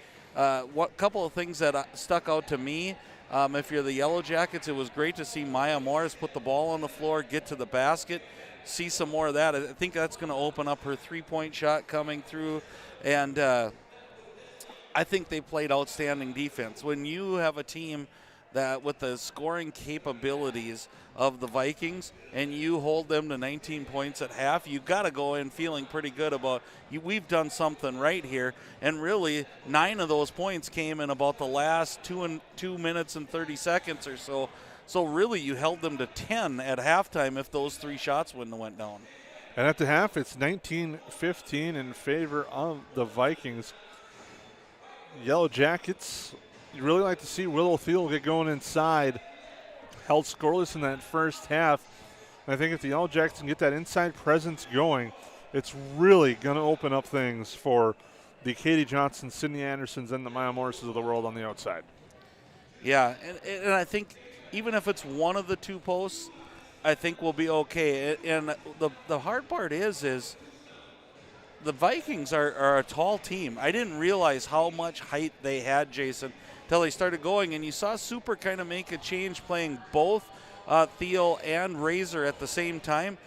What couple of things that stuck out to me, if you're the Yellow Jackets, it was great to see Maya Morris put the ball on the floor, get to the basket, see some more of that. I think that's going to open up her three-point shot coming through, and I think they played outstanding defense. When you have a team that with the scoring capabilities of the Vikings and you hold them to 19 points at half, you got to go in feeling pretty good about we've done something right here. And really 9 of those points came in about the last 2 minutes and 30 seconds or so. So really you held them to 10 at halftime if those 3 shots wouldn't have went down. And at the half, it's 19-15 in favor of the Vikings. Yellow Jackets, you really like to see Willow Thiel get going inside. Held scoreless in that first half. And I think if the Yellow Jackets can get that inside presence going, it's really going to open up things for the Katie Johnson, Sydney Andersons, and the Maya Morrises of the world on the outside. Yeah, and I think even if it's one of the 2 posts, I think we'll be okay. And the hard part is the Vikings are a tall team. I didn't realize how much height they had, Jason, until they started going. And you saw Super kind of make a change playing both Thiel and Razor at the same time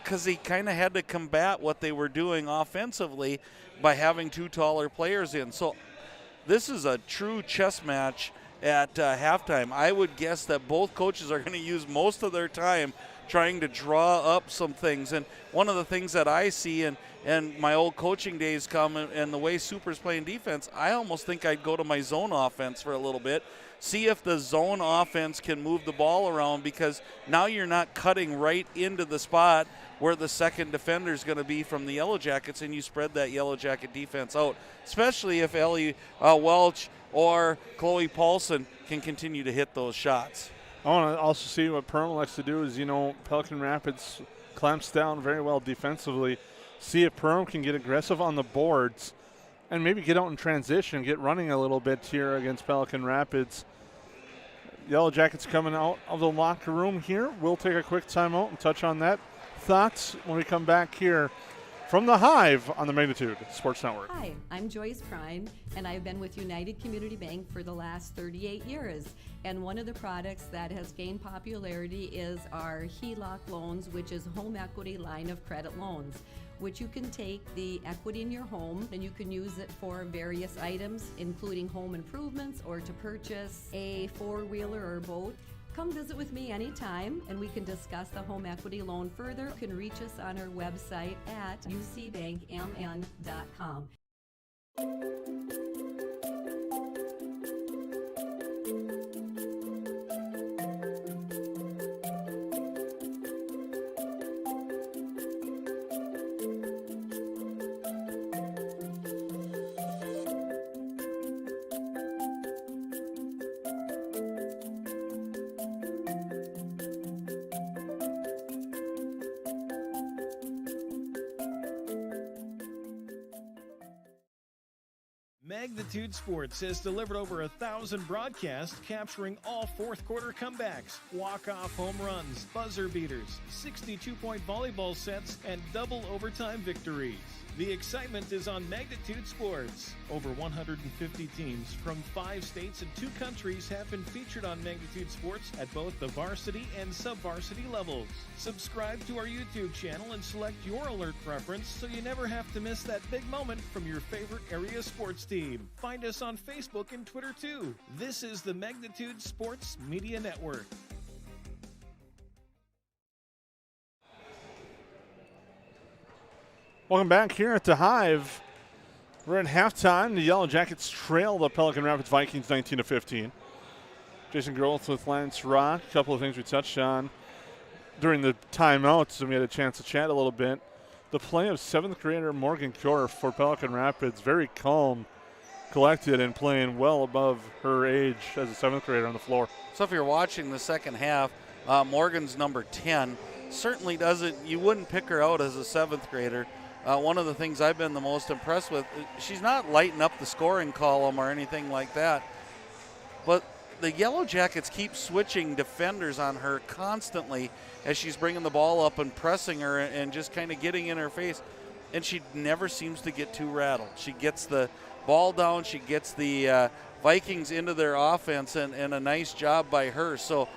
because he kind of had to combat what they were doing offensively by having 2 taller players in. So this is a true chess match at halftime. I would guess that both coaches are going to use most of their time trying to draw up some things. And one of the things that I see, and my old coaching days come, and the way Super's playing defense, I almost think I'd go to my zone offense for a little bit, see if the zone offense can move the ball around, because now you're not cutting right into the spot where the second defender is going to be from the Yellow Jackets, and you spread that Yellow Jacket defense out, especially if Ellie Welch or Chloe Paulson can continue to hit those shots. I want to also see what Perham likes to do is, Pelican Rapids clamps down very well defensively. See if Perham can get aggressive on the boards and maybe get out in transition, get running a little bit here against Pelican Rapids. Yellow Jackets coming out of the locker room here. We'll take a quick timeout and touch on that. Thoughts when we come back here from the Hive on the Magnitude Sports Network. Hi, I'm Joyce Prime, and I've been with United Community Bank for the last 38 years. And one of the products that has gained popularity is our HELOC loans, which is home equity line of credit loans, which you can take the equity in your home and you can use it for various items, including home improvements or to purchase a 4-wheeler or boat. Come visit with me anytime and we can discuss the home equity loan further. You can reach us on our website at ucbankmn.com. Magnitude Sports has delivered over 1,000 broadcasts capturing all fourth quarter comebacks, walk-off home runs, buzzer beaters, 62-point volleyball sets, and double overtime victories. The excitement is on Magnitude Sports. Over 150 teams from 5 states and 2 countries have been featured on Magnitude Sports at both the varsity and sub-varsity levels. Subscribe to our YouTube channel and select your alert preference so you never have to miss that big moment from your favorite area sports team. Find us on Facebook and Twitter too. This is the Magnitude Sports Media Network. Welcome back here at the Hive. We're in halftime. The Yellow Jackets trail the Pelican Rapids Vikings 19-15. Jason Groth with Lance Rock. A couple of things we touched on during the timeouts, and we had a chance to chat a little bit. The play of 7th grader Morgan Korf for Pelican Rapids, very calm, collected, and playing well above her age as a 7th grader on the floor. So if you're watching the second half, Morgan's number 10 certainly doesn't, you wouldn't pick her out as a 7th grader. One of the things I've been the most impressed with, she's not lighting up the scoring column or anything like that, but the Yellow Jackets keep switching defenders on her constantly as she's bringing the ball up and pressing her and just kind of getting in her face, and she never seems to get too rattled. She gets the ball down, she gets the Vikings into their offense, and a nice job by her. So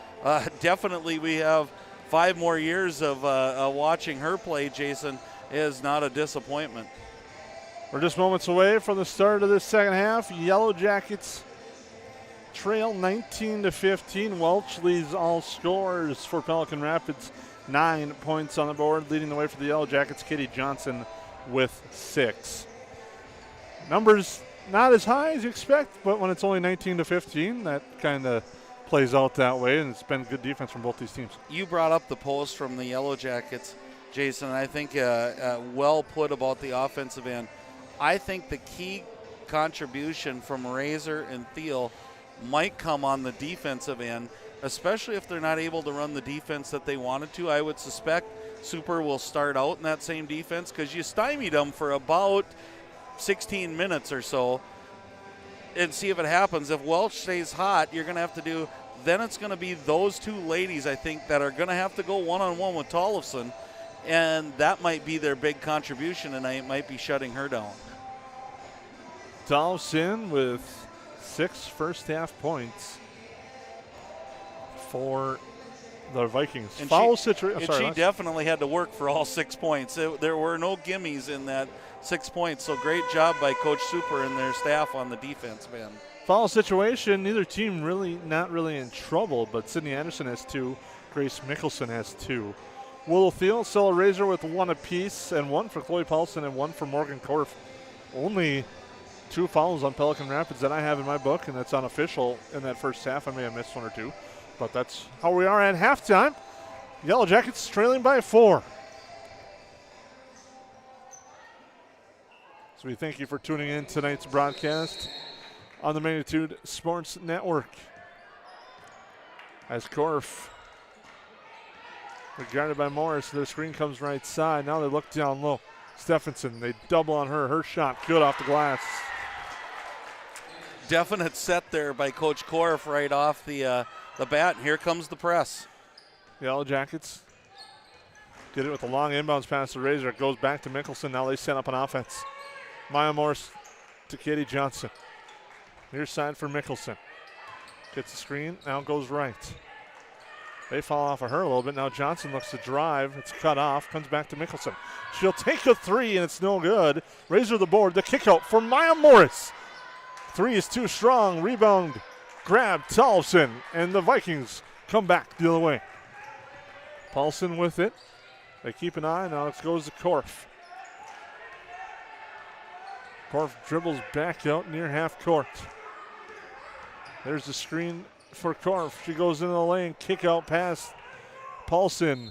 definitely we have 5 more years of watching her play, Jason. Is not a disappointment. We're just moments away from the start of this second half. Yellow Jackets trail 19-15. Welch leads all scores for Pelican Rapids. 9 points on the board, leading the way for the Yellow Jackets. Kitty Johnson with 6. Numbers not as high as you expect, but when it's only 19-15, that kind of plays out that way, and it's been good defense from both these teams. You brought up the post from the Yellow Jackets, Jason, I think well put about the offensive end. I think the key contribution from Razor and Thiel might come on the defensive end, especially if they're not able to run the defense that they wanted to. I would suspect Super will start out in that same defense because you stymied them for about 16 minutes or so and see if it happens. If Welch stays hot, you're going to have to do, then it's going to be those 2 ladies, I think, that are going to have to go one-on-one with Tollefson. And that might be their big contribution tonight, might be shutting her down. Tollefson with 6 first-half points for the Vikings. And Foul situation. She definitely had to work for all 6 points. There were no gimmies in that 6 points, so great job by Coach Super and their staff on the defense, man. Foul situation, neither team not really in trouble, but Sydney Anderson has 2, Grace Mickelson has 2. Willow Thiel, Stella Razor with 1 apiece, and 1 for Chloe Paulson and 1 for Morgan Korf. Only 2 fouls on Pelican Rapids that I have in my book, and that's unofficial in that first half. I may have missed 1 or 2, but that's how we are at halftime. Yellow Jackets trailing by 4. So we thank you for tuning in tonight's broadcast on the Magnitude Sports Network. As Korf guarded by Morris, their screen comes right side. Now they look down low. Stephenson, they double on her. Her shot good off the glass. Definite set there by Coach Korf right off the bat. And here comes the press. Yellow Jackets get it with a long inbounds pass to Razor. It goes back to Mickelson. Now they set up an offense. Maya Morris to Katie Johnson. Near side for Mickelson. Gets the screen. Now goes right. They fall off of her a little bit. Now Johnson looks to drive. It's cut off. Comes back to Mickelson. She'll take a 3, and it's no good. Razor the board. The kick out for Maya Morris. 3 is too strong. Rebound. Grab Tollefson. And the Vikings come back the other way. Paulson with it. They keep an eye. Now it goes to Korf. Korf dribbles back out near half court. There's the screen for Korf. She goes into the lane. Kick out pass. Paulson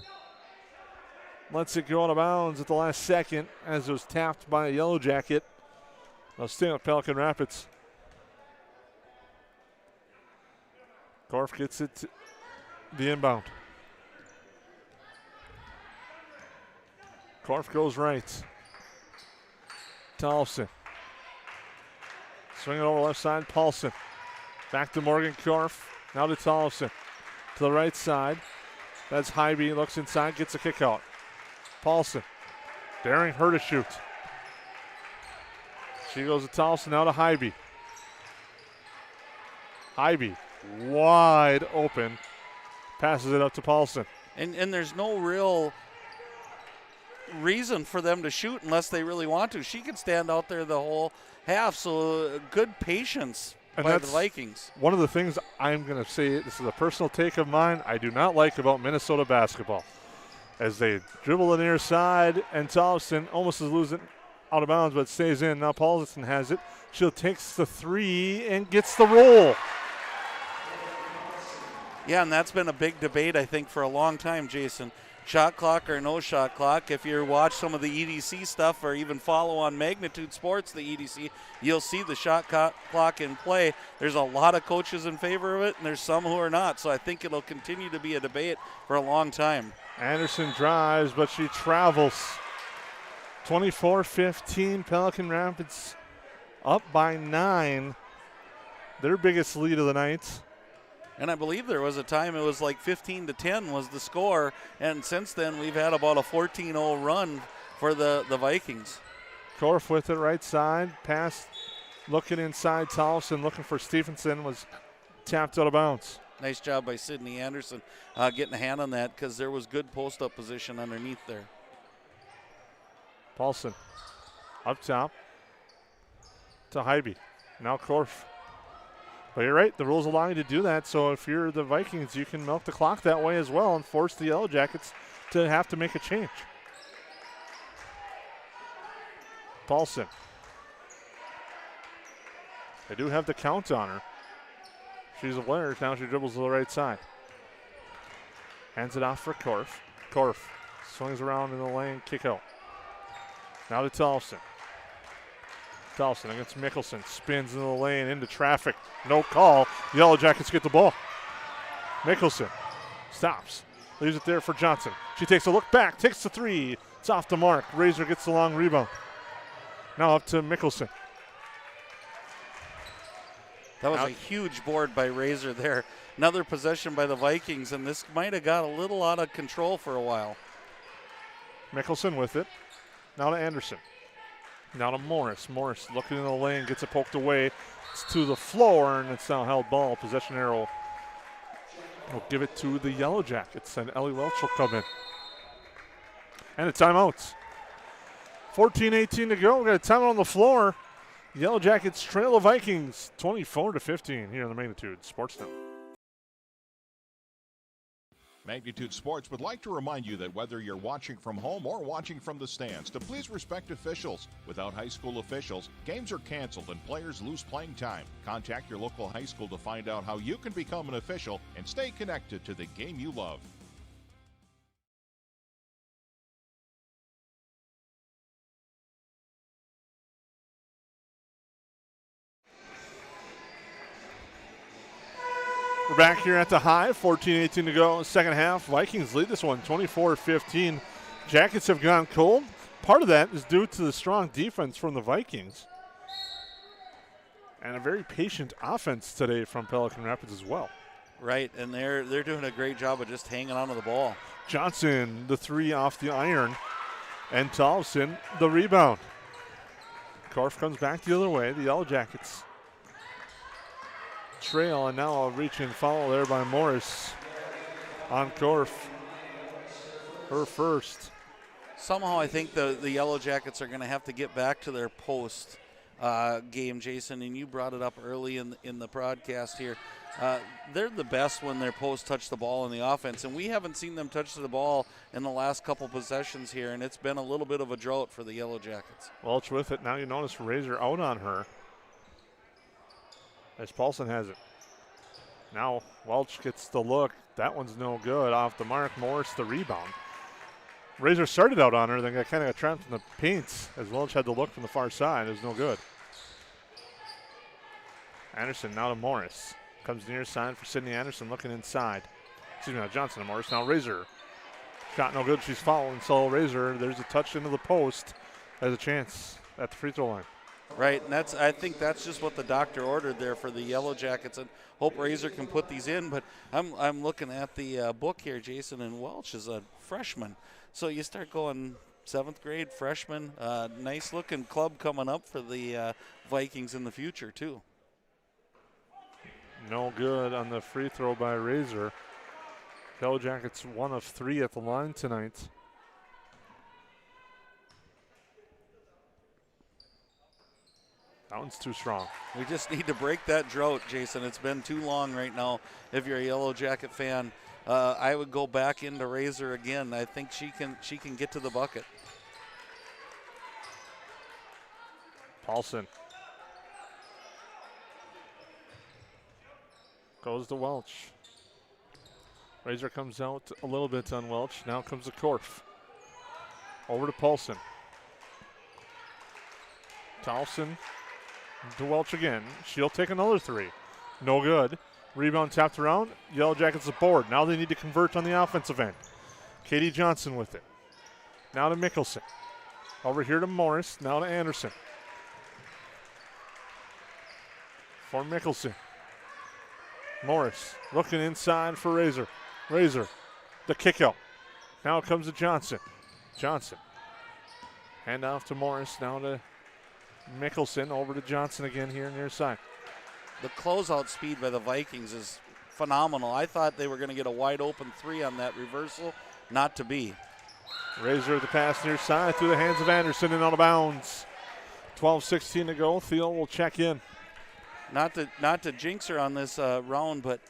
lets it go out of bounds at the last second as it was tapped by a Yellow Jacket. Now staying with Pelican Rapids. Korf gets it to the inbound. Korf goes right. Tollefson Swing it over left side, Paulson. Back to Morgan Korf. Now to Tollefson. To the right side. That's Hybe. Looks inside, gets a kick out. Paulson. Daring her to shoot. She goes to Tollefson, now to Hybe. Hybe wide open. Passes it up to Paulson. And there's no real reason for them to shoot unless they really want to. She could stand out there the whole half, so good patience by the Vikings. One of the things I'm going to say, this is a personal take of mine, I do not like about Minnesota basketball. As they dribble the near side, and Tollefson almost is losing out of bounds, but stays in. Now Paulson has it. She takes the three and gets the roll. Yeah, and that's been a big debate, I think, for a long time, Jason. Shot clock or no shot clock. If you watch some of the EDC stuff or even follow on Magnitude Sports, the EDC, you'll see the shot clock in play. There's a lot of coaches in favor of it, and there's some who are not. So I think it'll continue to be a debate for a long time. Anderson drives, but she travels. 24-15, Pelican Rapids up by 9. Their biggest lead of the night. And I believe there was a time it was like 15-10 was the score, and since then we've had about a 14-0 run for the Vikings. Korf with it right side, pass looking inside, Tollefson looking for Stevenson, was tapped out of bounds. Nice job by Sydney Anderson getting a hand on that because there was good post-up position underneath there. Paulson up top to Hybe. Now Korf. But you're right, the rules allow you to do that, so if you're the Vikings, you can milk the clock that way as well and force the Yellow Jackets to have to make a change. Paulson. They do have the count on her. She's aware, now she dribbles to the right side. Hands it off for Korf. Korf swings around in the lane, kick out. Now to Tollefson. Tollefson against Mickelson, spins in the lane, into traffic, no call. Yellow Jackets get the ball. Mickelson stops, leaves it there for Johnson. She takes a look back, takes the three. It's off the mark. Razor gets the long rebound. Now up to Mickelson. That was a huge board by Razor there. Another possession by the Vikings, and this might have got a little out of control for a while. Mickelson with it. Now to Anderson. Now to Morris. Morris looking in the lane, gets it poked away. It's to the floor, and it's now held ball. Possession arrow will give it to the Yellow Jackets, and Ellie Welch will come in. And a timeout. 14:18 to go. We got a timeout on the floor. Yellow Jackets trail the Vikings 24-15 here on the Magnitude Sports Network. Magnitude Sports would like to remind you that whether you're watching from home or watching from the stands, to please respect officials. Without high school officials, games are canceled and players lose playing time. Contact your local high school to find out how you can become an official and stay connected to the game you love. We're back here at the high, 14:18 to go, second half. Vikings lead this one 24-15. Jackets have gone cold. Part of that is due to the strong defense from the Vikings and a very patient offense today from Pelican Rapids as well. Right, and they're doing a great job of just hanging on to the ball. Johnson, the three off the iron, and Tollefson, the rebound. Korf comes back the other way. The Yellow Jackets trail, and now a reach and follow there by Morris on Korf. Her first. Somehow I think the Yellow Jackets are going to have to get back to their post game, Jason, and you brought it up early in the broadcast here. They're the best when their posts touch the ball in the offense, and we haven't seen them touch the ball in the last couple possessions here, and it's been a little bit of a drought for the Yellow Jackets. Welch with it. Now you notice Razor out on her as Paulson has it. Now Welch gets the look. That one's no good. Off the mark. Morris the rebound. Razor started out on her, then kind of got trapped in the paint as Welch had the look from the far side. It was no good. Anderson now to Morris. Comes near side for Sydney Anderson looking inside. Excuse me, not Johnson to Morris. Now Razor. Shot no good. She's fouled. And so Razor, there's a touch into the post. Has a chance at the free throw line. Right, and I think that's just what the doctor ordered there for the Yellow Jackets, and hope Razor can put these in. But I'm looking at the book here, Jason, and Welch is a freshman. So you start going 7th grade freshman, nice looking club coming up for the Vikings in the future too. No good on the free throw by Razor. Yellow Jackets 1 of 3 at the line tonight. That one's too strong. We just need to break that drought, Jason. It's been too long right now. If you're a Yellow Jacket fan, I would go back into Razor again. I think she can get to the bucket. Paulson goes to Welch. Razor comes out a little bit on Welch. Now comes the Korf. Over to Paulson. Towson to Welch again. She'll take another three. No good. Rebound tapped around. Yellow Jackets aboard. Now they need to convert on the offensive end. Katie Johnson with it. Now to Mickelson. Over here to Morris. Now to Anderson. For Mickelson. Morris looking inside for Razor. Razor, the kick out. Now it comes to Johnson. Johnson. Hand off to Morris. Now to Mickelson. Over to Johnson again here near side. The closeout speed by the Vikings is phenomenal. I thought they were going to get a wide open three on that reversal. Not to be. Razor the pass near side through the hands of Anderson and out of bounds. 12:16 to go. Thiel will check in. Not to jinx her on this round, but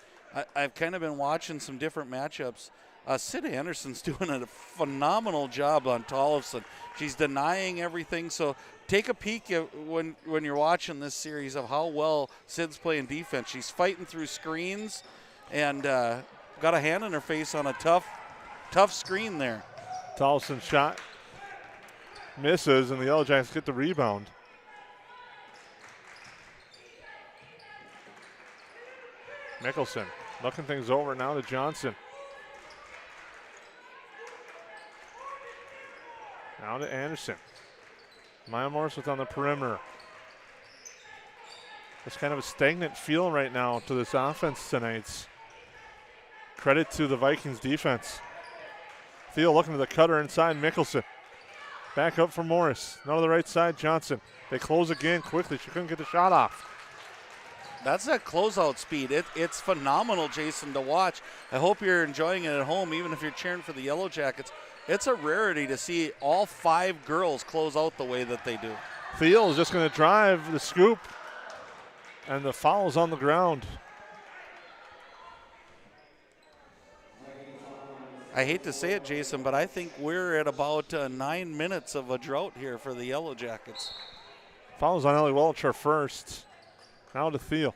I've kind of been watching some different matchups. Sid Anderson's doing a phenomenal job on Tollefson. She's denying everything. So take a peek at when you're watching this series of how well Sid's playing defense. She's fighting through screens and got a hand in her face on a tough screen there. Tollefson shot misses, and the Yellow Jackets get the rebound. Mickelson looking things over now to Johnson. Now to Anderson. Maya Morris on the perimeter. It's kind of a stagnant feel right now to this offense tonight. Credit to the Vikings defense. Thiel looking to the cutter inside Mickelson. Back up for Morris. Now to the right side, Johnson. They close again quickly. She couldn't get the shot off. That's that closeout speed. It's phenomenal, Jason, to watch. I hope you're enjoying it at home, even if you're cheering for the Yellow Jackets. It's a rarity to see all 5 girls close out the way that they do. Thiel is just going to drive the scoop, and the foul's on the ground. I hate to say it, Jason, but I think we're at about 9 minutes of a drought here for the Yellow Jackets. Foul's on Ellie Welch, her first. Now to Thiel.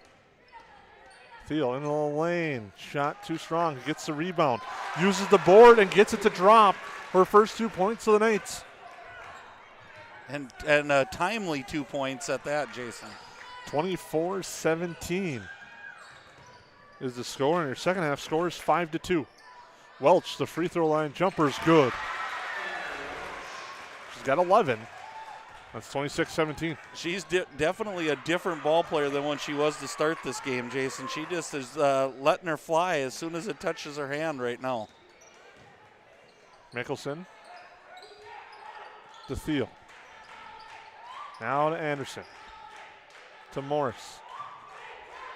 Thiel in the lane. Shot too strong. Gets the rebound. Uses the board and gets it to drop. Her first 2 points of the night. And timely 2 points at that, Jason. 24-17 is the score, and your second half score is 5-2. Welch, the free throw line jumper is good. She's got 11. That's 26-17. She's definitely a different ball player than when she was to start this game, Jason. She just is letting her fly as soon as it touches her hand right now. Mickelson to Thiel. Now to Anderson. To Morris.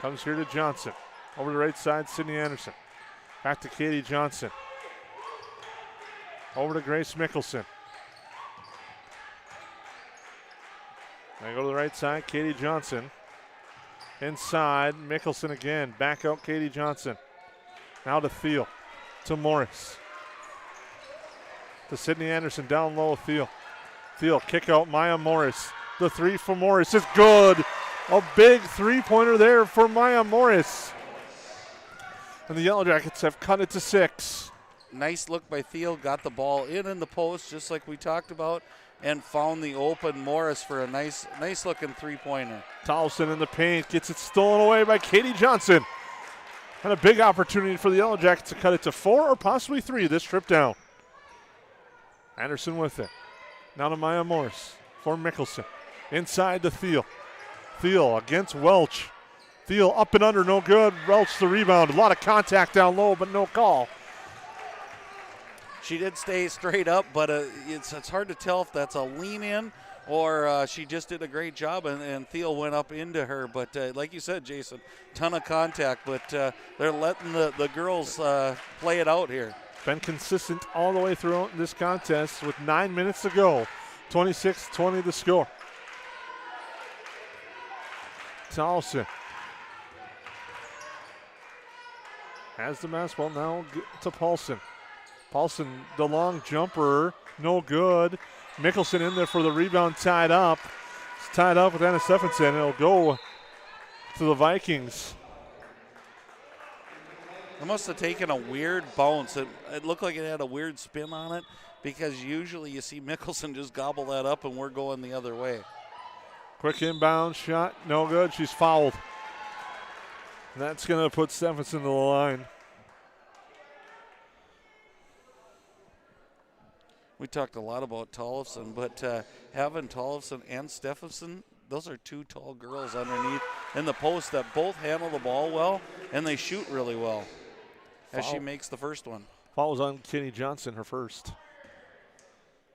Comes here to Johnson. Over the right side, Sydney Anderson. Back to Katie Johnson. Over to Grace Mickelson. They go to the right side, Katie Johnson. Inside, Mickelson again. Back out, Katie Johnson. Now to Thiel. To Morris. To Sydney Anderson, down low, Thiel. Thiel, kick out, Maya Morris. The three for Morris is good. A big three-pointer there for Maya Morris. And the Yellow Jackets have cut it to 6. Nice look by Thiel. Got the ball in the post, just like we talked about, and found the open Morris for a nice looking three-pointer. Towson in the paint, gets it stolen away by Katie Johnson. And a big opportunity for the Yellow Jackets to cut it to 4 or possibly 3 this trip down. Anderson with it. Now to Maya Morris for Mickelson. Inside to Thiel. Thiel against Welch. Thiel up and under, no good. Welch the rebound. A lot of contact down low, but no call. She did stay straight up, but it's hard to tell if that's a lean in or she just did a great job and Thiel went up into her. But like you said, Jason, ton of contact, but they're letting the girls play it out here. Been consistent all the way through this contest with 9 minutes to go. 26-20 the score. Tolson has the basketball now to Paulson. Paulson, the long jumper, no good. Mickelson in there for the rebound, tied up. It's tied up with Anna Stephenson. It'll go to the Vikings. It must have taken a weird bounce. It looked like it had a weird spin on it because usually you see Mickelson just gobble that up and we're going the other way. Quick inbound shot, no good. She's fouled. And that's going to put Stephenson to the line. We talked a lot about Tollefson, but having Tollefson and Stephenson, those are two tall girls underneath in the post that both handle the ball well and they shoot really well as she makes the first one. Foul was on Kenny Johnson, her first.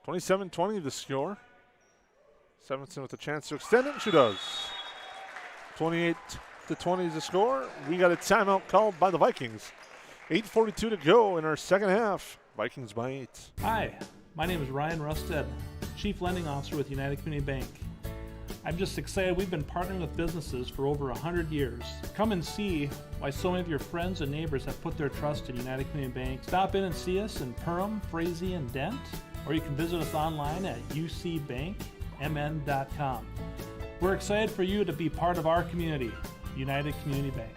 27-20 the score. Stephenson with a chance to extend it, and she does. 28-20 is the score. We got a timeout called by the Vikings. 8:42 to go in our second half. Vikings by 8. Hi, my name is Ryan Rusted, Chief Lending Officer with United Community Bank. I'm just excited we've been partnering with businesses for over 100 years. Come and see why so many of your friends and neighbors have put their trust in United Community Bank. Stop in and see us in Perham, Frazee, and Dent, or you can visit us online at ucbankmn.com. We're excited for you to be part of our community, United Community Bank.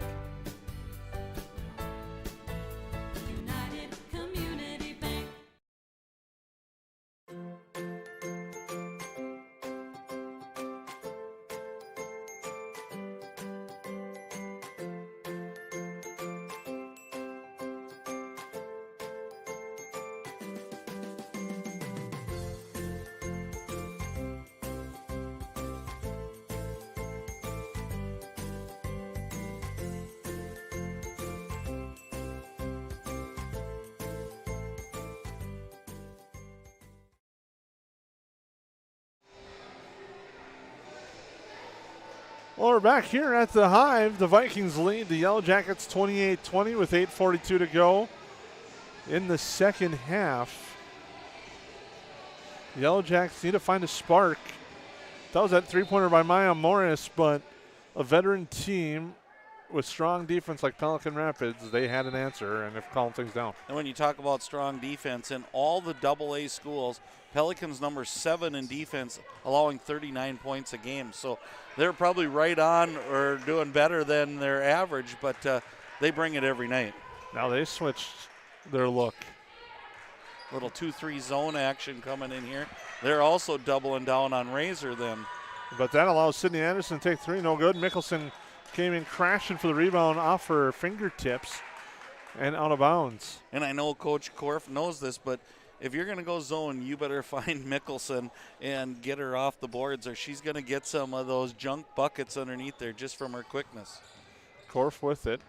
Well, we're back here at the Hive. The Vikings lead the Yellow Jackets 28-20 with 8:42 to go in the second half. The Yellow Jackets need to find a spark. That was that three-pointer by Maya Morris, but a veteran team with strong defense like Pelican Rapids, they had an answer and they've calmed things down. And when you talk about strong defense, in all the AA schools, Pelicans number 7 in defense, allowing 39 points a game. So they're probably right on or doing better than their average, but they bring it every night. Now they switched their look. Little 2-3 zone action coming in here. They're also doubling down on Razor then. But that allows Sydney Anderson to take three, no good. Mickelson came in crashing for the rebound off her fingertips and out of bounds. And I know Coach Korf knows this, but if you're going to go zone, you better find Mickelson and get her off the boards, or she's going to get some of those junk buckets underneath there just from her quickness. Korf with it.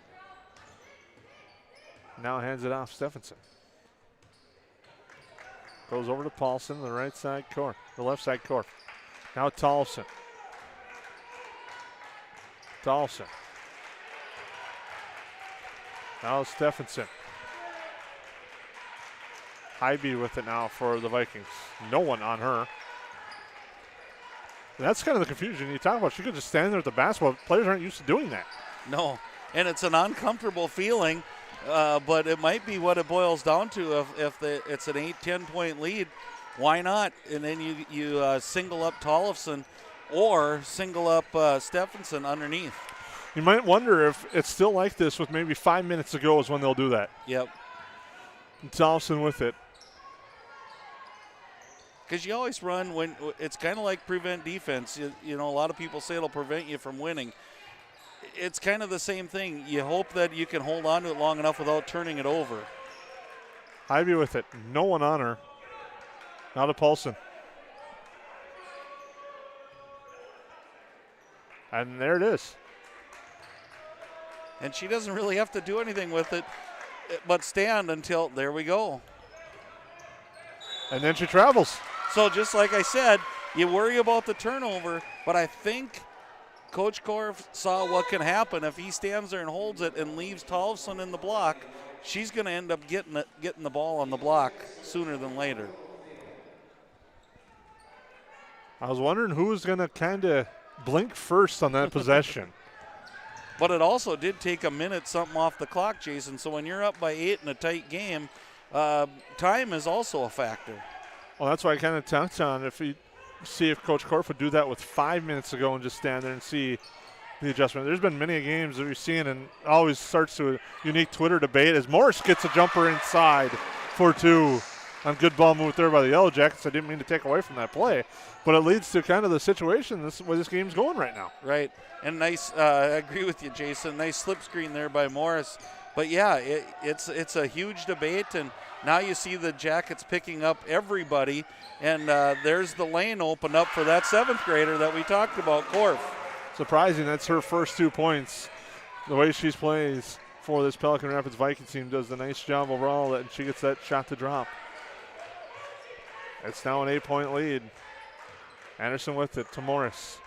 Now hands it off Stephenson. Goes over to Paulson, the right side Korf, the left side Korf. Now Tolson. Tolson. Now Stephenson. Hybe with it now for the Vikings. No one on her. And that's kind of the confusion you talk about. She could just stand there with the basketball. Players aren't used to doing that. No, and it's an uncomfortable feeling, but it might be what it boils down to. If it's an 8-10 point lead, why not? And then you single up Tollefson or single up Stephenson underneath. You might wonder if it's still like this with maybe 5 minutes to go is when they'll do that. Yep. And Tolson with it. Because you always run when it's kind of like prevent defense. You know, a lot of people say it'll prevent you from winning. It's kind of the same thing. You hope that you can hold on to it long enough without turning it over. Hybe with it. No one on her. Now to Paulson. And there it is. And she doesn't really have to do anything with it but stand until, there we go. And then she travels. So just like I said, you worry about the turnover, but I think Coach Korf saw what can happen. If he stands there and holds it and leaves Tolfson in the block, she's going to end up getting the ball on the block sooner than later. I was wondering who was going to kind of blink first on that possession. But it also did take a minute something off the clock, Jason. So when you're up by 8 in a tight game, time is also a factor. Well, that's why I kind of touched on if you see if Coach Korf would do that with 5 minutes to go and just stand there and see the adjustment. There's been many games that we've seen, and it always starts to a unique Twitter debate as Morris gets a jumper inside for 2 on good ball move there by the Yellow Jackets. I didn't mean to take away from that play, but it leads to kind of the situation where this game's going right now. Right, and nice, I agree with you, Jason. Nice slip screen there by Morris. But yeah, it's a huge debate, and now you see the Jackets picking up everybody, and there's the lane opened up for that 7th grader that we talked about, Korf. Surprising, that's her first 2 points. The way she plays for this Pelican Rapids Viking team does a nice job overall, and she gets that shot to drop. It's now an 8-point lead. Anderson with it to Morris.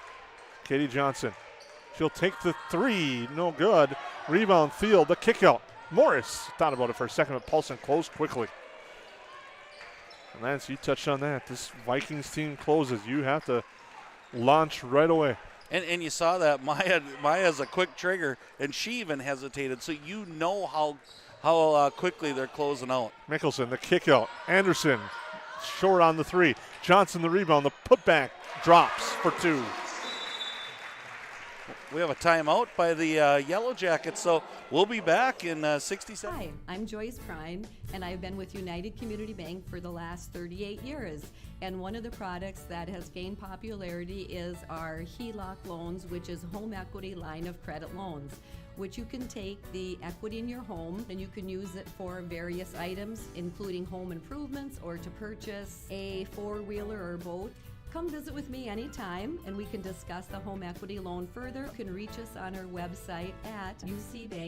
Katie Johnson. She'll take the 3, no good. Rebound field, the kick out. Morris thought about it for a second, but Paulson closed quickly. And Lance, you touched on that. This Vikings team closes. You have to launch right away. And you saw that Maya's a quick trigger, and she even hesitated, so you know how quickly they're closing out. Mickelson, the kick out. Anderson, short on the 3. Johnson, the rebound. The putback drops for 2. We have a timeout by the Yellow Jackets, so we'll be back in 60 seconds. Hi, I'm Joyce Prine, and I've been with United Community Bank for the last 38 years. And one of the products that has gained popularity is our HELOC loans, which is home equity line of credit loans, which you can take the equity in your home and you can use it for various items, including home improvements or to purchase a 4-wheeler or boat. Come visit with me anytime and we can discuss the home equity loan further. You can reach us on our website at ucbankmn.com.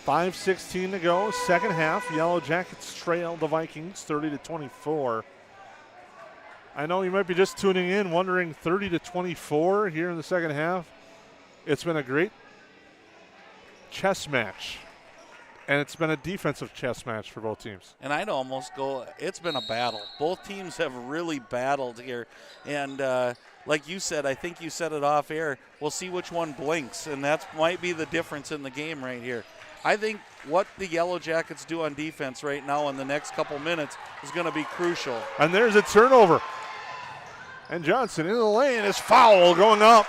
.5:16 to go, second half. Yellow Jackets trail the Vikings 30-24. I know you might be just tuning in wondering 30-24 here in the second half. It's been a great chess match, and it's been a defensive chess match for both teams. And I'd almost go, it's been a battle. Both teams have really battled here. And like you said, I think you said it off air, we'll see which one blinks, and that might be the difference in the game right here. I think what the Yellow Jackets do on defense right now in the next couple minutes is going to be crucial. And there's a turnover. And Johnson in the lane is foul going up.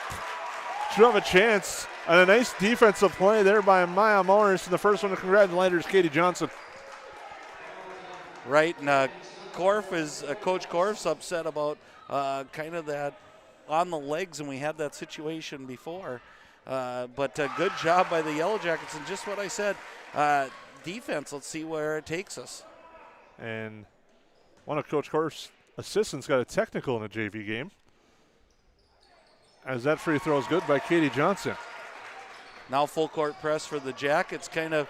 Should have a chance. And a nice defensive play there by Maya Morris. And the first one to congratulate her is Katie Johnson. Right, and Coach Korf's upset about kind of that on the legs, and we had that situation before. But a good job by the Yellow Jackets, and just what I said, defense, let's see where it takes us. And one of Coach Korf's assistants got a technical in a JV game, as that free throw is good by Katie Johnson. Now full court press for the Jackets. Kind of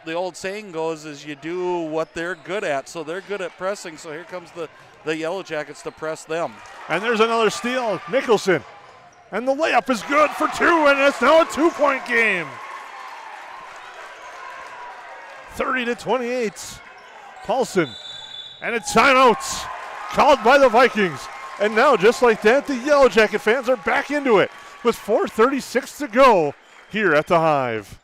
the old saying goes is you do what they're good at. So they're good at pressing, so here comes the Yellow Jackets to press them. And there's another steal, Mickelson. And the layup is good for 2, and it's now a 2-point game. 30-28. Paulson. And a timeout called by the Vikings. And now, just like that, the Yellow Jacket fans are back into it with 4:36 to go here at the Hive.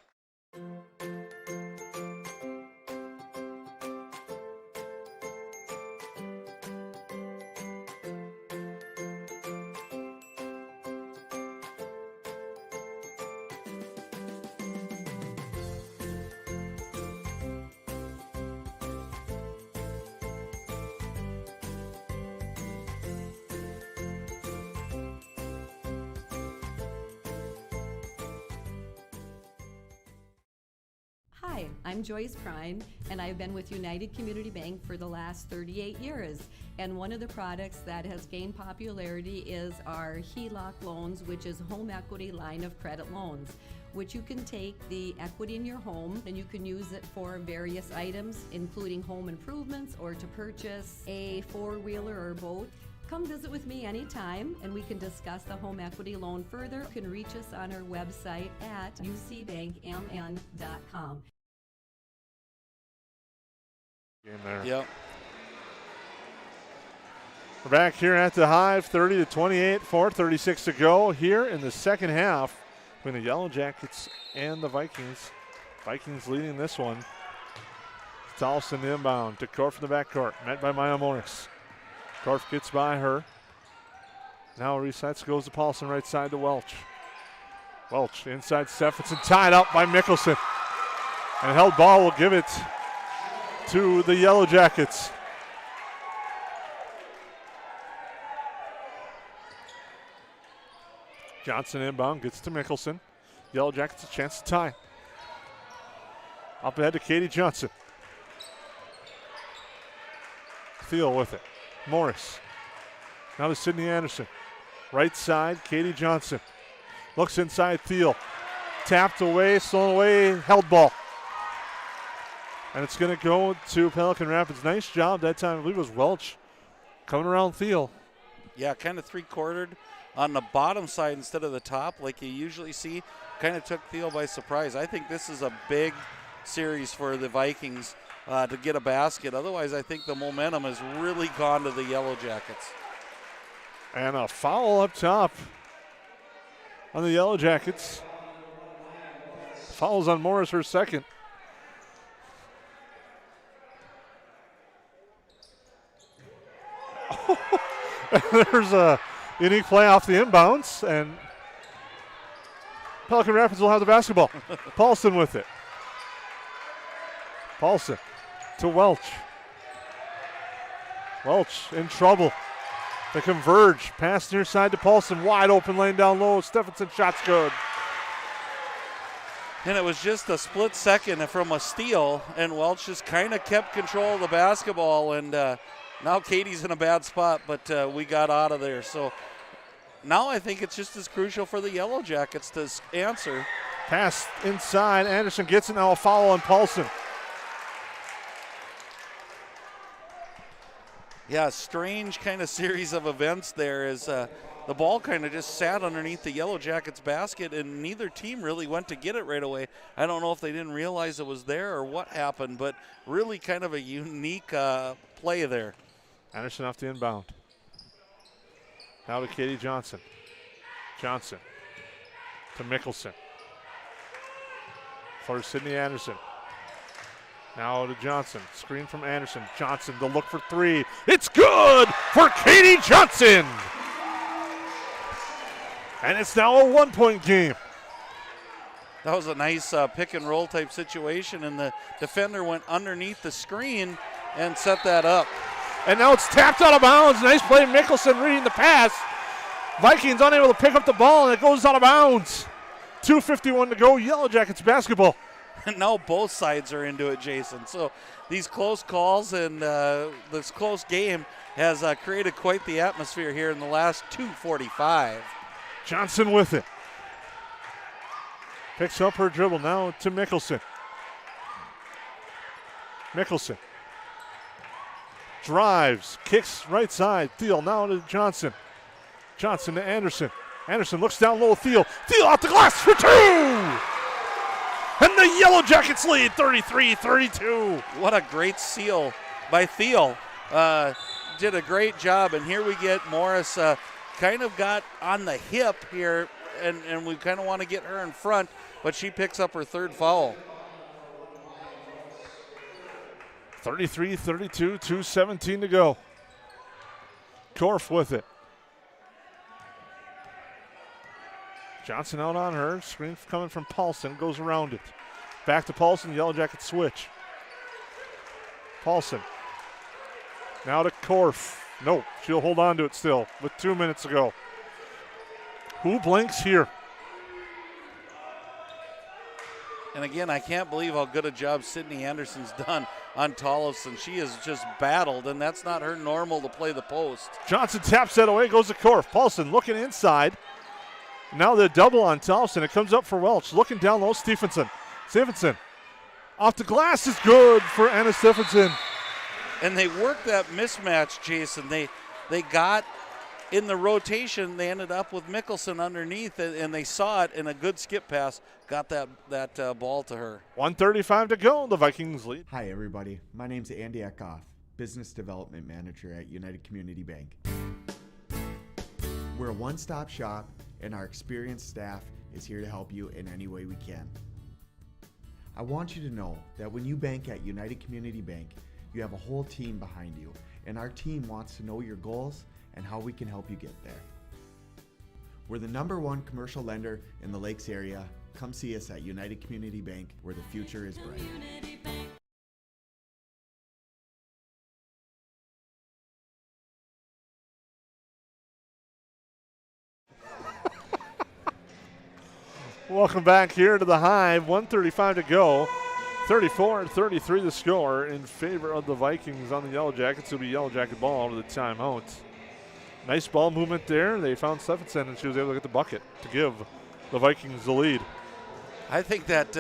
Hi, I'm Joyce Prine, and I've been with United Community Bank for the last 38 years. And one of the products that has gained popularity is our HELOC loans, which is home equity line of credit loans, which you can take the equity in your home and you can use it for various items, including home improvements or to purchase a four-wheeler or boat. Come visit with me anytime and we can discuss the home equity loan further. You can reach us on our website at ucbankmn.com. Game there. Yep. We're back here at the Hive, 30-28, 4:36 to go here in the second half between the Yellow Jackets and the Vikings. Vikings leading this one. Tolson inbound to Korf in the backcourt, met by Maya Morris. Korf gets by her. Now resets, goes to Paulson right side to Welch. Welch inside Stephenson, tied up by Mickelson. And held ball will give it to the Yellow Jackets. Johnson inbound, gets to Mickelson. Yellow Jackets a chance to tie. Up ahead to Katie Johnson. Thiel with it. Morris. Now to Sydney Anderson. Right side, Katie Johnson. Looks inside Thiel. Tapped away, stolen away, held ball. And it's going to go to Pelican Rapids. Nice job that time. I believe it was Welch coming around Thiel. Yeah, kind of three-quartered on the bottom side instead of the top like you usually see. Kind of took Thiel by surprise. I think this is a big series for the Vikings to get a basket. Otherwise, I think the momentum has really gone to the Yellow Jackets. And a foul up top on the Yellow Jackets. Fouls on Morris, her second. There's a unique play off the inbounds, and Pelican Rapids will have the basketball. Paulson with it. Paulson to Welch. Welch in trouble. They converge. Pass near side to Paulson. Wide open lane down low. Stephenson shot's good. And it was just a split second from a steal, and Welch just kind of kept control of the basketball. And now Katie's in a bad spot, but we got out of there. So now I think it's just as crucial for the Yellow Jackets to answer. Pass inside. Anderson gets it. Now a foul on Paulson. Yeah, strange kind of series of events there as the ball kind of just sat underneath the Yellow Jackets basket, and neither team really went to get it right away. I don't know if they didn't realize it was there or what happened, but really kind of a unique play there. Anderson off the inbound. Now to Katie Johnson. Johnson to Mickelson. For Sydney Anderson. Now to Johnson. Screen from Anderson. Johnson to look for three. It's good for Katie Johnson. And it's now a 1-point game. That was a nice pick and roll type situation, and the defender went underneath the screen and set that up. And now it's tapped out of bounds. Nice play, Mickelson reading the pass. Vikings unable to pick up the ball, and it goes out of bounds. 2:51 to go. Yellow Jackets basketball. And now both sides are into it, Jason. So these close calls and this close game has created quite the atmosphere here in the last 2:45. Johnson with it. Picks up her dribble now to Mickelson. Mickelson drives, kicks right side. Thiel now to Johnson. Johnson to Anderson. Anderson looks down low. Thiel off the glass for two! And the Yellow Jackets lead 33-32. What a great seal by Thiel. Did a great job, and here we get Morris kind of got on the hip here, and we kind of want to get her in front, but she picks up her third foul. 33-32, 2:17 to go. Korf with it. Johnson out on her. Screen coming from Paulson. Goes around it. Back to Paulson. Yellow Jackets switch. Paulson. Now to Korf. Nope. She'll hold on to it still with 2 minutes to go. Who blinks here? And again, I can't believe how good a job Sydney Anderson's done on Tollefson. She has just battled, and that's not her normal to play the post. Johnson taps that away, goes to Korf. Paulson looking inside. Now the double on Tollefson. It comes up for Welch. Looking down low, Stephenson. Stephenson off the glass is good for Anna Stephenson. And they worked that mismatch, Jason. They got in the rotation. They ended up with Mickelson underneath, and they saw it in a good skip pass. Got that ball to her. 1:35 to go. The Vikings lead. Hi, everybody. My name's Andy Eckhoff, Business Development Manager at United Community Bank. We're a one-stop shop, and our experienced staff is here to help you in any way we can. I want you to know that when you bank at United Community Bank, you have a whole team behind you, and our team wants to know your goals and how we can help you get there. We're the #1 commercial lender in the Lakes area. Come see us at United Community Bank, where the future is bright. Welcome back here to the Hive. 1:35 to go. 34-33 the score in favor of the Vikings on the Yellow Jackets. It'll be Yellow Jacket ball to the timeout. Nice ball movement there. They found Stephenson, and she was able to get the bucket to give the Vikings the lead. I think that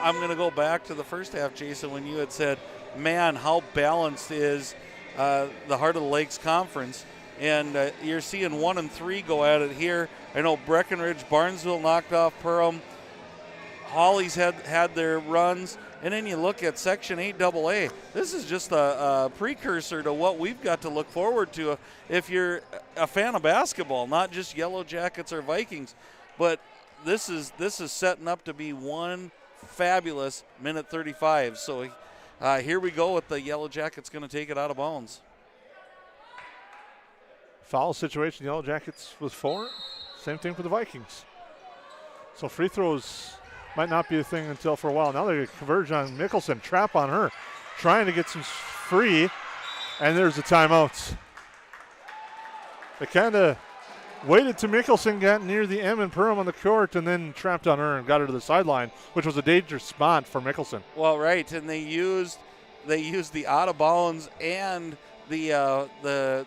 I'm going to go back to the first half, Jason, when you had said, man, how balanced is the Heart of the Lakes Conference. And you're seeing 1 and 3 go at it here. I know Breckenridge, Barnesville knocked off Perham. Hawley's had their runs. And then you look at Section 8AA. This is just a precursor to what we've got to look forward to if you're a fan of basketball, not just Yellow Jackets or Vikings. But this is setting up to be one fabulous minute 35. So here we go with the Yellow Jackets going to take it out of bounds. Foul situation, Yellow Jackets with 4. Same thing for the Vikings. So free throws might not be a thing until for a while. Now they converge on Mickelson, trap on her, trying to get some free, and there's the timeouts. They kind of waited till Mickelson got near the M and Perham on the court and then trapped on her and got her to the sideline, which was a dangerous spot for Mickelson. Well, right, and they used the out of bounds and the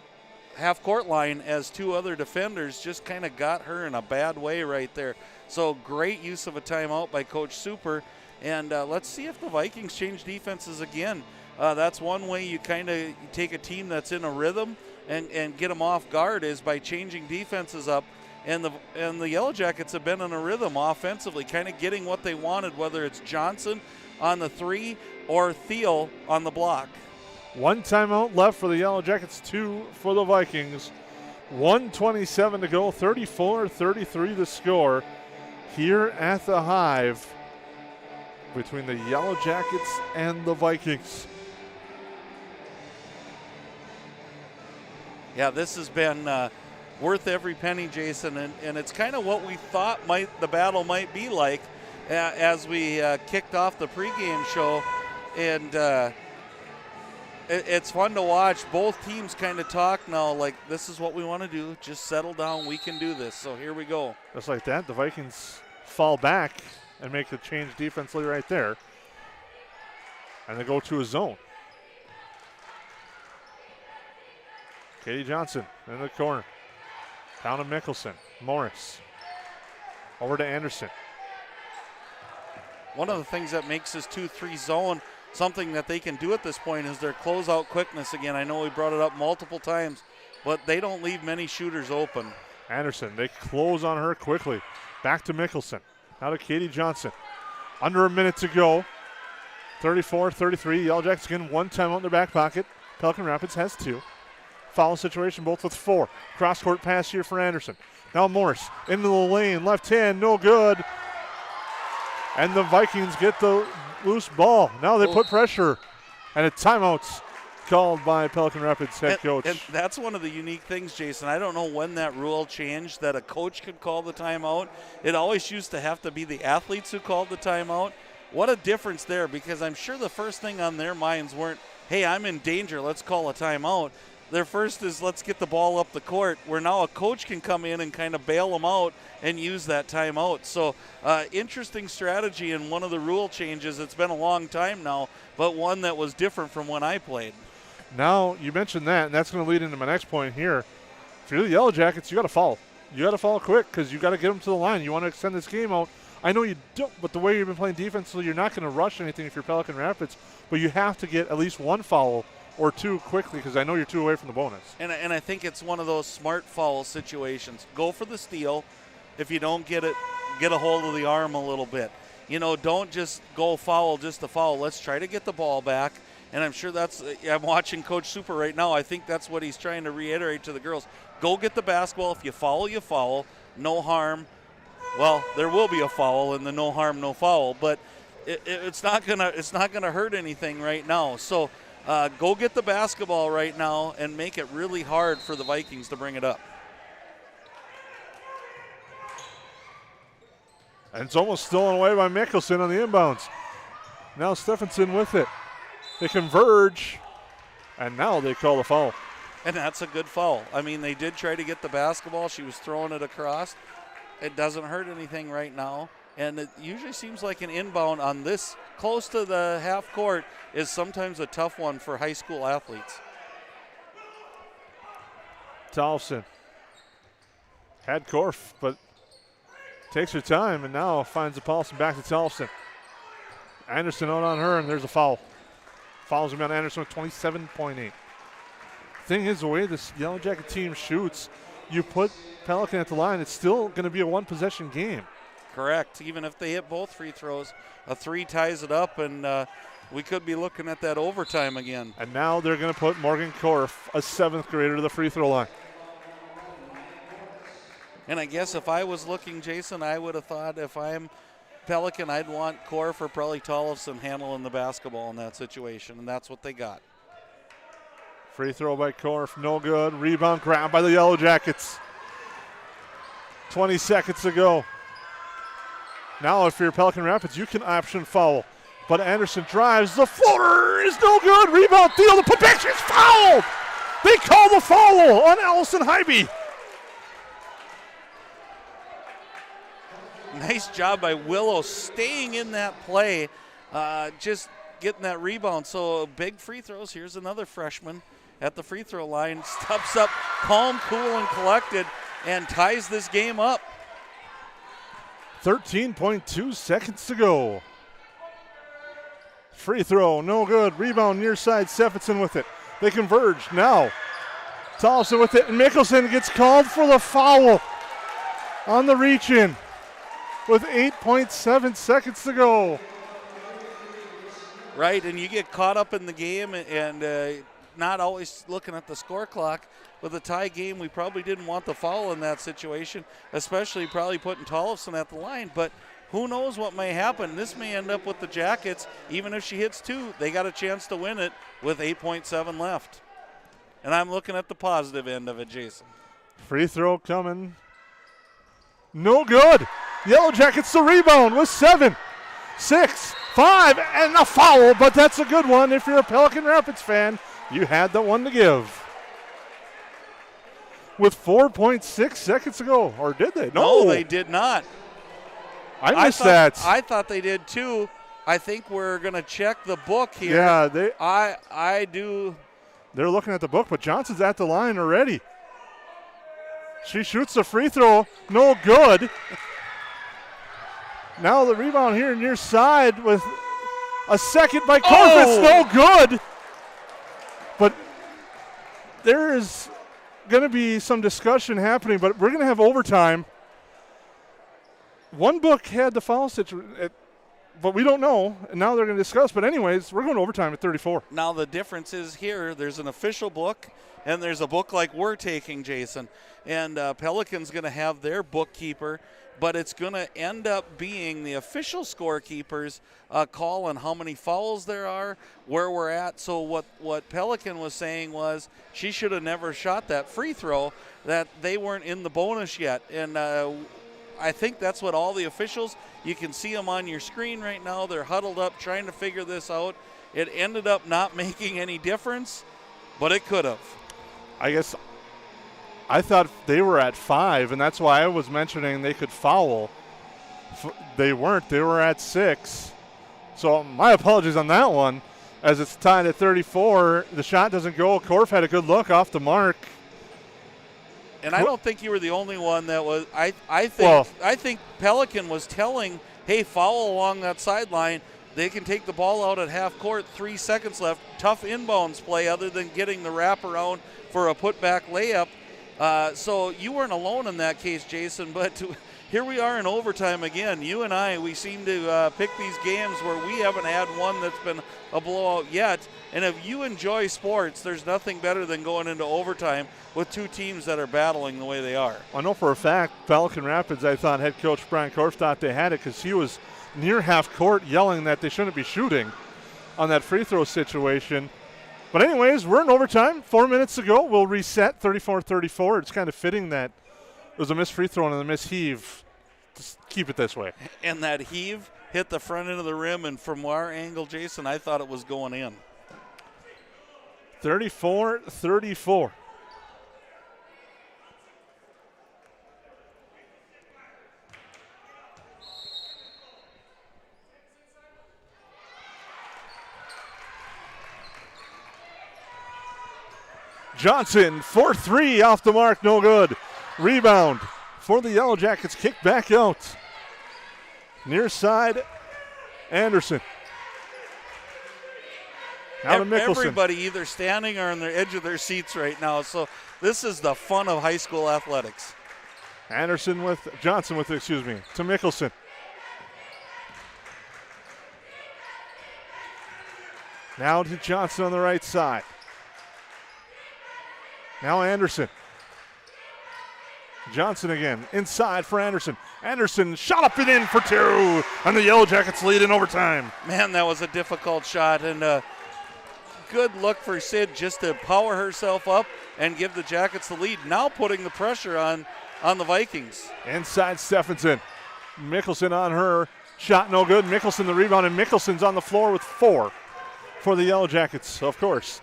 half-court line as 2 other defenders, just kind of got her in a bad way right there. So great use of a timeout by Coach Super. And let's see if the Vikings change defenses again. That's one way you kind of take a team that's in a rhythm and get them off guard is by changing defenses up. And the Yellow Jackets have been in a rhythm offensively, kind of getting what they wanted, whether it's Johnson on the 3 or Thiel on the block. 1 timeout left for the Yellow Jackets, 2 for the Vikings. 1:27 to go, 34-33 the score here at the Hive between the Yellow Jackets and the Vikings. Yeah, this has been worth every penny, Jason, and it's kind of what we thought the battle might be like as we kicked off the pregame show. And it's fun to watch. Both teams kind of talk now like, this is what we want to do. Just settle down. We can do this. So here we go. Just like that, the Vikings fall back and make the change defensively right there. And they go to a zone. Katie Johnson in the corner. Down to Mickelson. Morris. Over to Anderson. One of the things that makes this 2-3 zone something that they can do at this point is their closeout quickness. Again, I know we brought it up multiple times, but they don't leave many shooters open. Anderson, they close on her quickly. Back to Mickelson. Now to Katie Johnson. Under a minute to go. 34-33. Yellow Jackets again, 1 timeout in their back pocket. Pelican Rapids has 2. Foul situation, both with 4. Cross-court pass here for Anderson. Now Morris into the lane. Left hand, no good. And the Vikings get the loose ball. Now they put pressure, and a timeout's called by Pelican Rapids head coach. And that's one of the unique things, Jason. I don't know when that rule changed that a coach could call the timeout. It always used to have to be the athletes who called the timeout. What a difference there, because I'm sure the first thing on their minds weren't, hey, I'm in danger, let's call a timeout. their first is let's get the ball up the court, where now a coach can come in and kind of bail them out and use that timeout. So interesting strategy and one of the rule changes. It's been a long time now, but one that was different from when I played. Now, you mentioned that, and that's going to lead into my next point here. If you're the Yellow Jackets, you got to foul. You got to foul quick because you got to get them to the line. You want to extend this game out. I know you don't, but the way you've been playing defensively, you're not going to rush anything if you're Pelican Rapids, but you have to get at least one foul or two quickly because I know you're 2 away from the bonus. And I think it's one of those smart foul situations. Go for the steal. If you don't get it, get a hold of the arm a little bit. Don't just go foul just to foul. Let's try to get the ball back. And I'm sure I'm watching Coach Super right now. I think that's what he's trying to reiterate to the girls. Go get the basketball. If you foul, you foul. No harm. Well, there will be a foul in the no harm, no foul, but it's not gonna hurt anything right now. So go get the basketball right now and make it really hard for the Vikings to bring it up. And it's almost stolen away by Mickelson on the inbounds. Now Stephenson with it. They converge, and now they call the foul. And that's a good foul. I mean, they did try to get the basketball. She was throwing it across. It doesn't hurt anything right now. And it usually seems like an inbound on this close to the half court is sometimes a tough one for high school athletes. Tollefson had Korf, but takes her time and now finds the Paulson back to Tollefson. Anderson out on her, and there's a foul. Fouls him on Anderson with 27.8. Thing is, the way this Yellow Jacket team shoots, you put Pelican at the line, it's still going to be a one-possession game. Correct. Even if they hit both free throws, a three ties it up, and we could be looking at that overtime again. And now they're going to put Morgan Korf, a 7th grader, to the free throw line. And I guess if I was looking, Jason, I would have thought if I'm Pelican, I'd want Korf or probably Tollefson handling the basketball in that situation, and that's what they got. Free throw by Korf, no good. Rebound grab by the Yellow Jackets. 20 seconds to go. Now if you're Pelican Rapids, you can option foul. But Anderson drives, the floater is no good. Rebound, Thiel, the putback, she's fouled! They call the foul on Allison Hybe. Nice job by Willow staying in that play, just getting that rebound. So big free throws. Here's another freshman at the free throw line. Steps up, calm, cool, and collected, and ties this game up. 13.2 seconds to go. Free throw, no good. Rebound near side, Stephenson with it. They converge now. Tollefson with it, and Mickelson gets called for the foul on the reach-in with 8.7 seconds to go. Right, and you get caught up in the game and not always looking at the score clock. With a tie game, we probably didn't want the foul in that situation, especially probably putting Tollefson at the line. But who knows what may happen. This may end up with the Jackets. Even if she hits two, they got a chance to win it with 8.7 left. And I'm looking at the positive end of it, Jason. Free throw coming. No good. Yellow Jackets the rebound with 7, 6, 5, and a foul, but that's a good one. If you're a Pelican Rapids fan, you had the one to give. With 4.6 seconds to go, or did they? No, they did not. I missed that. I thought they did too. I think we're going to check the book here. Yeah, I do. They're looking at the book, but Johnson's at the line already. She shoots the free throw, no good. Now the rebound here near side with a second by Korf. It's no good. But there is going to be some discussion happening, but we're going to have overtime. One book had the foul situation, but we don't know, and now they're going to discuss. But anyways, we're going to overtime at 34. Now the difference is here, there's an official book, and there's a book like we're taking, Jason. And Pelican's going to have their bookkeeper, but it's going to end up being the official scorekeeper's call on how many fouls there are, where we're at. So what Pelican was saying was she should have never shot that free throw, that they weren't in the bonus yet. And I think that's what all the officials, you can see them on your screen right now. They're huddled up trying to figure this out. It ended up not making any difference, but it could have. I guess I thought they were at 5, and that's why I was mentioning they could foul. They weren't. They were at 6. So my apologies on that one. As it's tied at 34, the shot doesn't go. Korf had a good look off the mark. And I don't think you were the only one that was. I think Pelican was telling, hey, foul along that sideline. They can take the ball out at half court, 3 seconds left. Tough inbounds play other than getting the wraparound for a putback layup. So you weren't alone in that case, Jason, but here we are in overtime again. You and I, we seem to pick these games where we haven't had one that's been a blowout yet. And if you enjoy sports, there's nothing better than going into overtime with two teams that are battling the way they are. I know for a fact Pelican Rapids, I thought head coach Brian Korf thought they had it because he was near half court yelling that they shouldn't be shooting on that free throw situation. But anyways, we're in overtime. 4 minutes to go. We'll reset 34-34. It's kind of fitting that it was a missed free throw and a missed heave. Just keep it this way. And that heave hit the front end of the rim, and from our angle, Jason, I thought it was going in. 34-34. Johnson, 4-3 off the mark, no good. Rebound for the Yellow Jackets, kicked back out. Near side, Anderson. Now to Mickelson. Everybody either standing or on the edge of their seats right now. So this is the fun of high school athletics. Johnson with to Mickelson. Now to Johnson on the right side. Now Anderson. Johnson again, inside for Anderson. Anderson shot up and in for 2, and the Yellow Jackets lead in overtime. Man, that was a difficult shot, and good look for Sid just to power herself up and give the Jackets the lead. Now putting the pressure on the Vikings. Inside Stephenson. Mickelson on her. Shot no good. Mickelson the rebound, and Mickelson's on the floor with 4 for the Yellow Jackets, of course.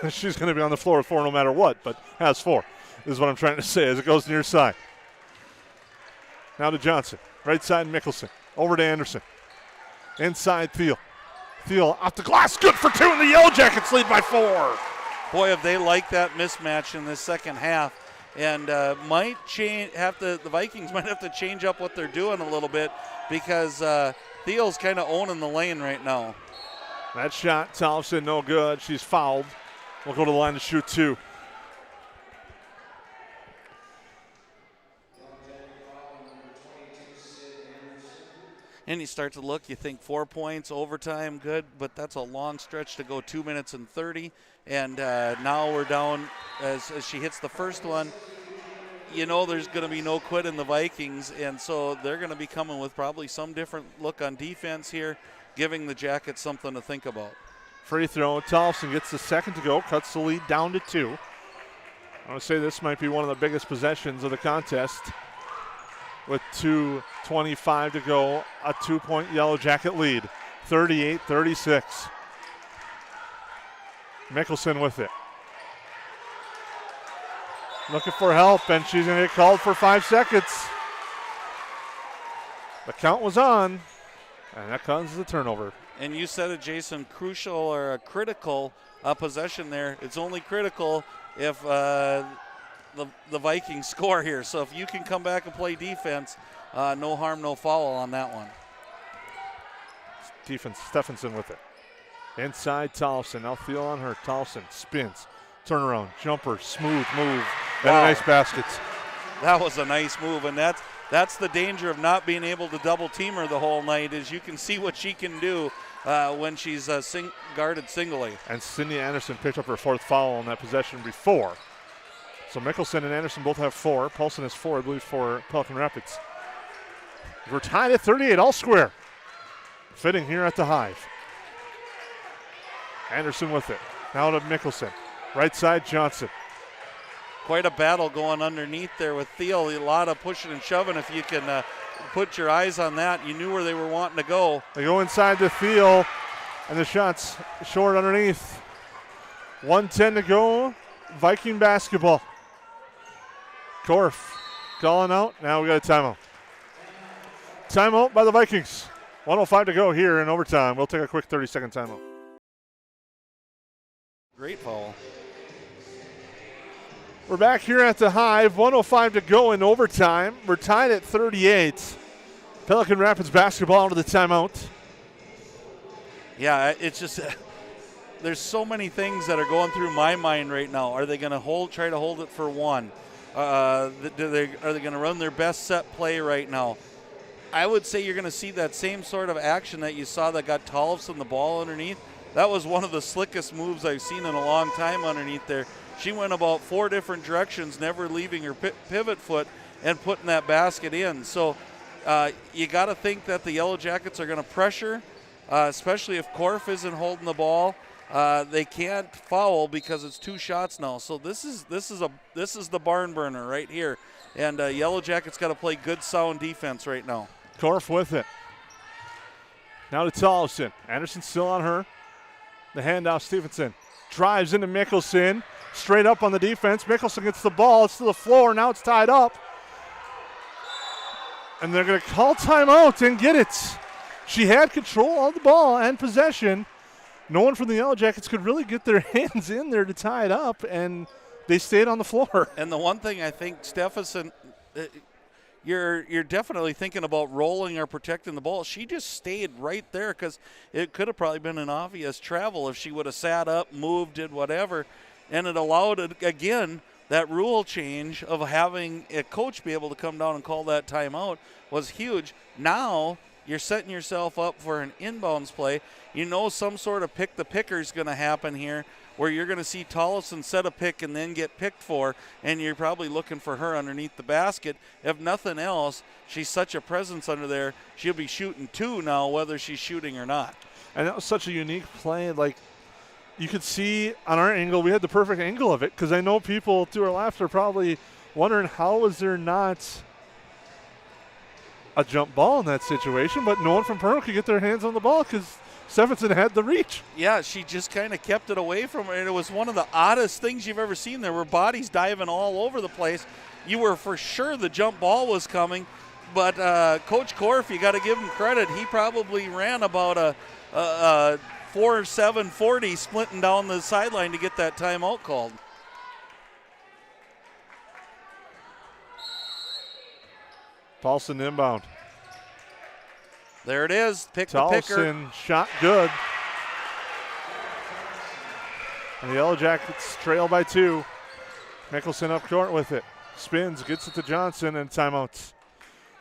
She's going to be on the floor with 4 no matter what, but has 4 is what I'm trying to say as it goes near side. Now to Johnson. Right side Mickelson. Over to Anderson. Inside Thiel. Thiel off the glass. Good for 2, and the Yellow Jackets lead by 4. Boy, have they liked that mismatch in this second half. And the Vikings might have to change up what they're doing a little bit because Thiel's kind of owning the lane right now. That shot, Thompson, no good. She's fouled. We'll go to the line to shoot 2. And you start to look, you think 4 points, overtime, good, but that's a long stretch to go 2 minutes and 30. And now we're down as she hits the first one. You know there's going to be no quit in the Vikings, and so they're going to be coming with probably some different look on defense here, giving the Jackets something to think about. Free throw. Tolson gets the second to go, cuts the lead down to 2. I would say this might be one of the biggest possessions of the contest. With 2:25 to go, a 2-point Yellow Jacket lead, 38-36. Mickelson with it. Looking for help, and she's going to get called for 5 seconds. The count was on, and that causes the turnover. And you said it, Jason, crucial or a critical possession there. It's only critical if the Vikings score here. So if you can come back and play defense, no harm, no foul on that one. Defense, Stephenson with it. Inside Tolson, now Thiel on her. Tolson spins, turnaround, jumper, smooth move, and a nice basket. That was a nice move, and that's the danger of not being able to double team her the whole night is you can see what she can do when she's guarded singly. And Sydney Anderson picked up her 4th foul on that possession before. So Mickelson and Anderson both have 4. Paulson has 4, I believe, for Pelican Rapids. We're tied at 38, all square. Fitting here at the Hive. Anderson with it. Now to Mickelson. Right side, Johnson. Quite a battle going underneath there with Thiel. A lot of pushing and shoving. If you can put your eyes on that, you knew where they were wanting to go. They go inside to Thiel, and the shot's short underneath. 1:10 to go Viking basketball. Korf calling out. Now we got a timeout. Timeout by the Vikings. 1:05 to go here in overtime. We'll take a quick 30-second timeout. Great foul. We're back here at the Hive. 1:05 to go in overtime. We're tied at 38. Pelican Rapids basketball into the timeout. Yeah, it's just there's so many things that are going through my mind right now. Are they going to try to hold it for one? Are they going to run their best set play right now? I would say you're going to see that same sort of action that you saw that got Tollefson the ball underneath. That was one of the slickest moves I've seen in a long time underneath there. She went about 4 different directions, never leaving her pivot foot and putting that basket in. So you got to think that the Yellow Jackets are going to pressure, especially if Korf isn't holding the ball. They can't foul because it's 2 shots now. So this is the barn burner right here, and Yellow Jackets got to play good, sound defense right now. Korf with it. Now to Tollefson. Anderson still on her. The handoff, Stevenson drives into Mickelson. Straight up on the defense. Mickelson gets the ball. It's to the floor. Now it's tied up. And they're going to call timeout and get it. She had control of the ball and possession. No one from the Yellow Jackets could really get their hands in there to tie it up, and they stayed on the floor. And the one thing I think, Stephenson, you're definitely thinking about rolling or protecting the ball. She just stayed right there because it could have probably been an obvious travel if she would have sat up, moved, did whatever. And it allowed, again, that rule change of having a coach be able to come down and call that timeout was huge. Now you're setting yourself up for an inbounds play. You know some sort of pick the picker is going to happen here where you're going to see Tollefson set a pick and then get picked for, and you're probably looking for her underneath the basket. If nothing else, she's such a presence under there, she'll be shooting 2 now whether she's shooting or not. And that was such a unique play. Like, you could see on our angle, we had the perfect angle of it, because I know people to our left are probably wondering how was there not a jump ball in that situation, but no one from Perham could get their hands on the ball because Stephenson had the reach. Yeah, she just kind of kept it away from her, and it was one of the oddest things you've ever seen. There were bodies diving all over the place. You were for sure the jump ball was coming, but Coach Korf, you got to give him credit. He probably ran about a 4.740 splinting down the sideline to get that timeout called. Paulson inbound. There it is. Pick the picker. Tollefson shot good. And the Yellow Jackets trail by 2. Mickelson up court with it. Spins, gets it to Johnson, and timeouts.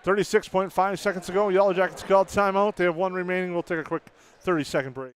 36.5 seconds to go. Yellow Jackets called timeout. They have 1 remaining. We'll take a quick 30-second break.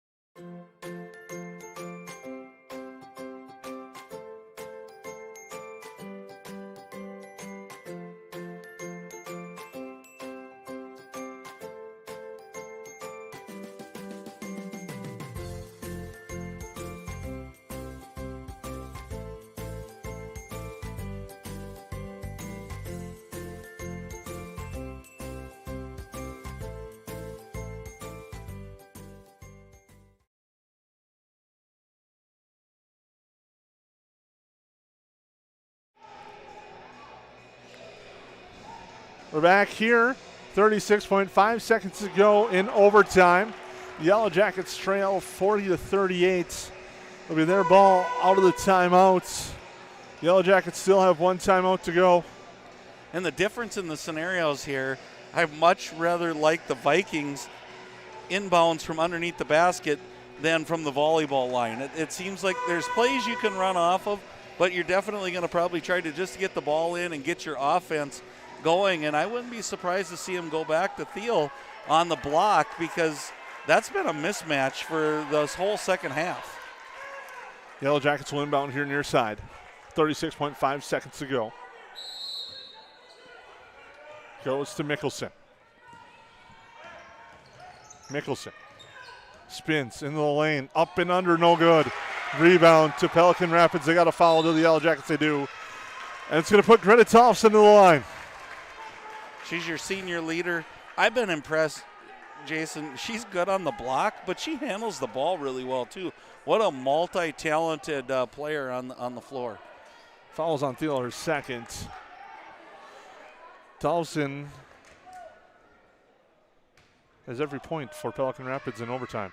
We're back here, 36.5 seconds to go in overtime. Yellow Jackets trail 40-38. It'll be their ball out of the timeouts. Yellow Jackets still have 1 timeout to go. And the difference in the scenarios here, I much rather like the Vikings inbounds from underneath the basket than from the volleyball line. It seems like there's plays you can run off of, but you're definitely going to probably try to just get the ball in and get your offense going, and I wouldn't be surprised to see him go back to Thiel on the block because that's been a mismatch for this whole second half. Yellow Jackets will inbound here near side. 36.5 seconds to go. Goes to Mickelson. Mickelson spins into the lane, up and under, no good. Rebound to Pelican Rapids. They got a foul to the Yellow Jackets, they do. And it's going to put Greta Tollefson to the line. She's your senior leader. I've been impressed, Jason. She's good on the block, but she handles the ball really well, too. What a multi-talented player on the floor. Fouls on Thiel, her second. Tollefson has every point for Pelican Rapids in overtime.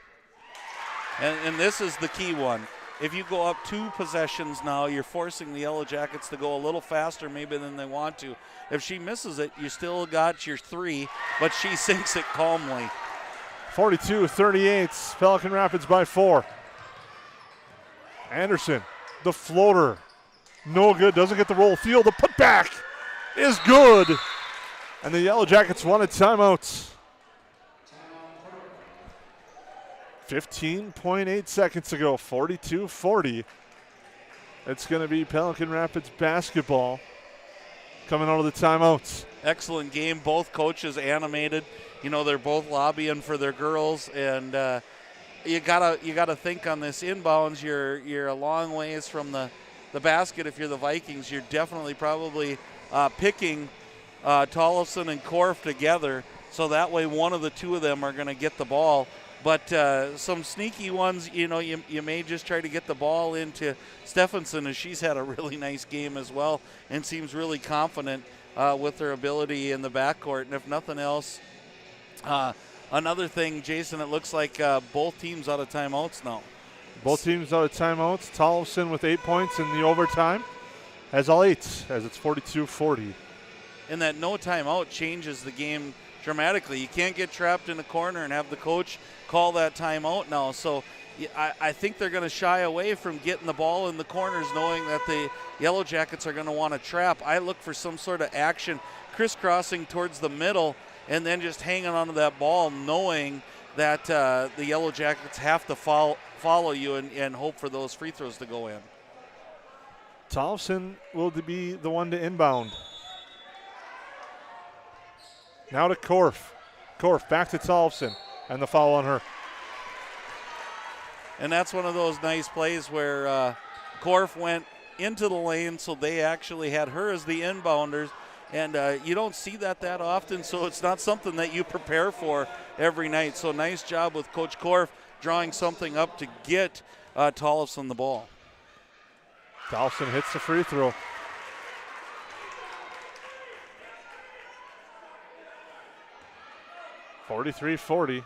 And this is the key one. If you go up 2 possessions now, you're forcing the Yellow Jackets to go a little faster maybe than they want to. If she misses it, you still got your 3, but she sinks it calmly. 42-38, Pelican Rapids by 4. Anderson, the floater, no good, doesn't get the roll. Thiel, the putback is good. And the Yellow Jackets wanted timeouts. 15.8 seconds to go, 42-40. It's going to be Pelican Rapids basketball coming out of the timeouts. Excellent game. Both coaches animated. You know, they're both lobbying for their girls, and you gotta think on this inbounds. You're a long ways from the basket. If you're the Vikings, you're definitely probably picking Tollefson and Korf together, so that way one of the 2 of them are going to get the ball. But some sneaky ones, you know, you may just try to get the ball into Stephenson, as she's had a really nice game as well and seems really confident with her ability in the backcourt. And if nothing else, another thing, Jason, it looks like both teams out of timeouts now. Both teams out of timeouts. Tollefson with 8 points in the overtime has all 8 as it's 42-40. And that no timeout changes the game dramatically. You can't get trapped in a corner and have the coach call that timeout now. So I think they're going to shy away from getting the ball in the corners, knowing that the Yellow Jackets are going to want to trap. I look for some sort of action, crisscrossing towards the middle, and then just hanging onto that ball, knowing that the Yellow Jackets have to follow you and hope for those free throws to go in. Tollefson will be the one to inbound. Now to Korf. Korf back to Tollefson, and the foul on her. And that's one of those nice plays where Korf went into the lane, so they actually had her as the inbounders. And you don't see that often, so it's not something that you prepare for every night. So nice job with Coach Korf drawing something up to get Tollefson the ball. Tollefson hits the free throw. (43-40).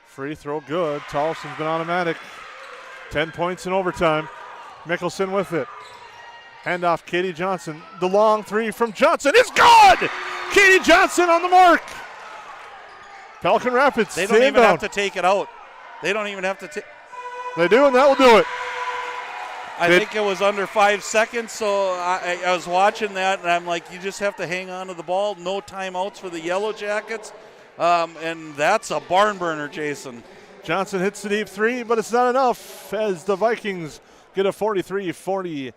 Free throw good. Tollefson's been automatic. 10 points in overtime. Mickelson with it. Handoff, Katie Johnson. The long 3 from Johnson is good! Katie Johnson on the mark. Pelican Rapids. They don't even have to take it out. They don't even have to take. They do, and that will do it. I think it was under 5 seconds, so I was watching that, and I'm like, you just have to hang on to the ball. No timeouts for the Yellow Jackets, and that's a barn burner, Jason. Johnson hits the deep 3, but it's not enough as the Vikings get a 43-44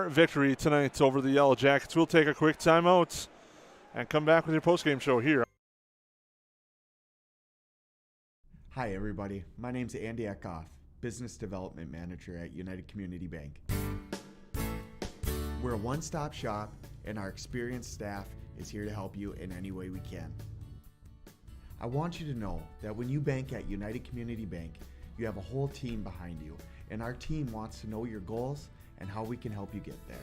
victory tonight over the Yellow Jackets. We'll take a quick timeout and come back with your postgame show here. Hi, everybody. My name's Andy Eckhoff, Business Development Manager at United Community Bank. We're a one-stop shop, and our experienced staff is here to help you in any way we can. I want you to know that when you bank at United Community Bank, you have a whole team behind you, and our team wants to know your goals and how we can help you get there.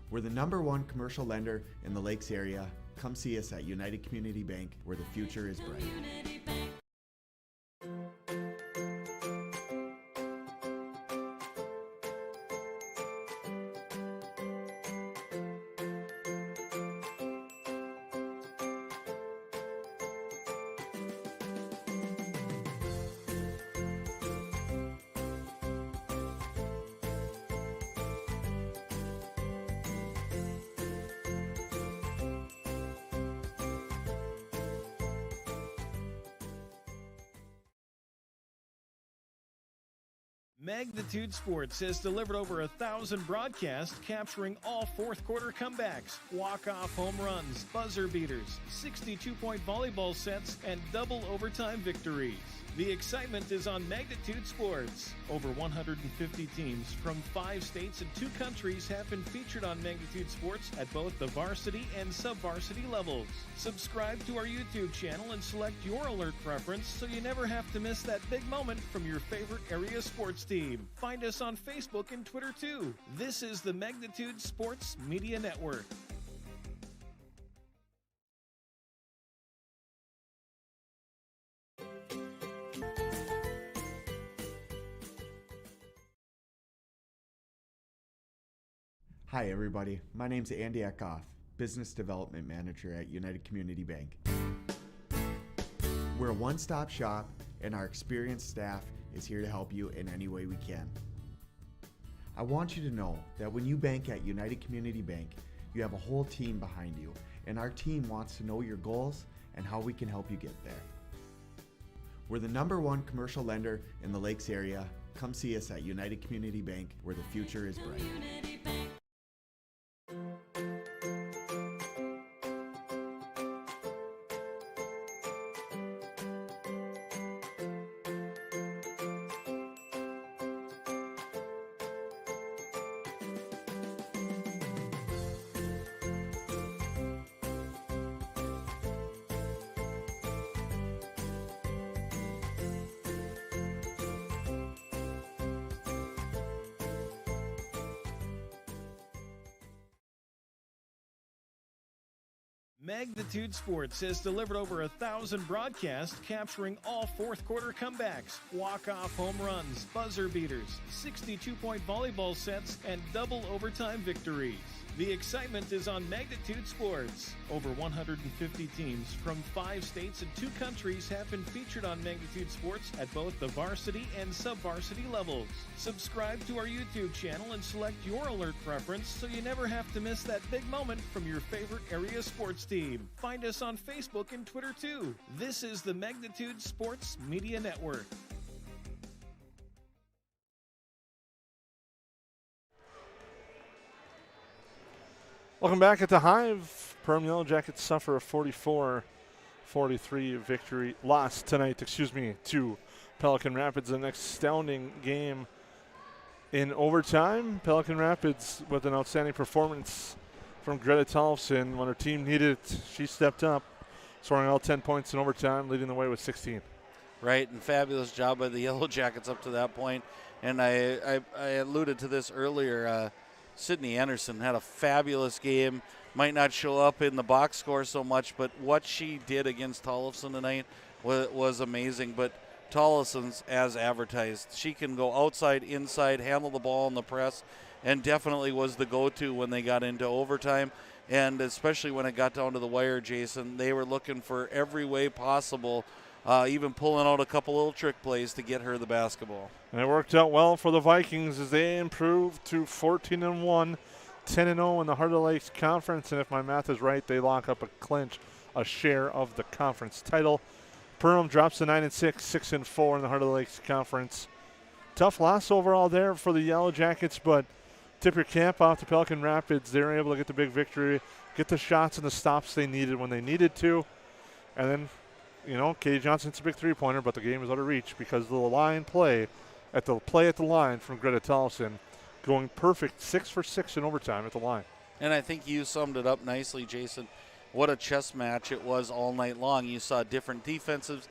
We're the #1 commercial lender in the Lakes area. Come see us at United Community Bank, where the future is bright. Magnitude Sports has delivered over 1,000 broadcasts capturing all fourth quarter comebacks, walk-off home runs, buzzer beaters, 62-point volleyball sets, and double overtime victories. The excitement is on Magnitude Sports. Over 150 teams from 5 states and 2 countries have been featured on Magnitude Sports at both the varsity and sub-varsity levels. Subscribe to our YouTube channel and select your alert preference so you never have to miss that big moment from your favorite area sports team. Find us on Facebook and Twitter too. This is the Magnitude Sports Media Network. Hi everybody, my name's Andy Eckhoff, Business Development Manager at United Community Bank. We're a one-stop shop and our experienced staff is here to help you in any way we can. I want you to know that when you bank at United Community Bank, you have a whole team behind you, and our team wants to know your goals and how we can help you get there. We're the #1 commercial lender in the Lakes area. Come see us at United Community Bank, where the future is bright. Magnitude Sports has delivered over 1,000 broadcasts capturing all fourth quarter comebacks, walk-off home runs, buzzer beaters, 62-point volleyball sets, and double overtime victories. The excitement is on Magnitude Sports. Over 150 teams from 5 states and 2 countries have been featured on Magnitude Sports at both the varsity and sub-varsity levels. Subscribe to our YouTube channel and select your alert preference so you never have to miss that big moment from your favorite area sports team. Find us on Facebook and Twitter too. This is the Magnitude Sports Media Network. Welcome back at the Hive. Perham Yellow Jackets suffer a 44-43 loss tonight, to Pelican Rapids. An astounding game in overtime. Pelican Rapids with an outstanding performance from Greta Tollefson. When her team needed it, she stepped up, scoring all 10 points in overtime, leading the way with 16. Right, and fabulous job by the Yellow Jackets up to that point. And I alluded to this earlier. Sydney Anderson had a fabulous game. Might not show up in the box score so much, but what she did against Tollefson tonight was amazing. But Tollefson's as advertised. She can go outside, inside, handle the ball in the press, and definitely was the go-to when they got into overtime. And especially when it got down to the wire, Jason, they were looking for every way possible, even pulling out a couple little trick plays to get her the basketball. And it worked out well for the Vikings as they improved to 14-1, 10-0 in the Heart of the Lakes Conference. And if my math is right, they lock up a share of the conference title. Perham drops to 9-6, 6-4 in the Heart of the Lakes Conference. Tough loss overall there for the Yellow Jackets, but tip your cap off to Pelican Rapids. They were able to get the big victory, get the shots and the stops they needed when they needed to. And then, Katie Johnson's a big three-pointer, but the game was out of reach because of the line play at the line from Greta Tollefson, going perfect 6 for 6 in overtime at the line. And I think you summed it up nicely, Jason. What a chess match it was all night long. You saw different defenses,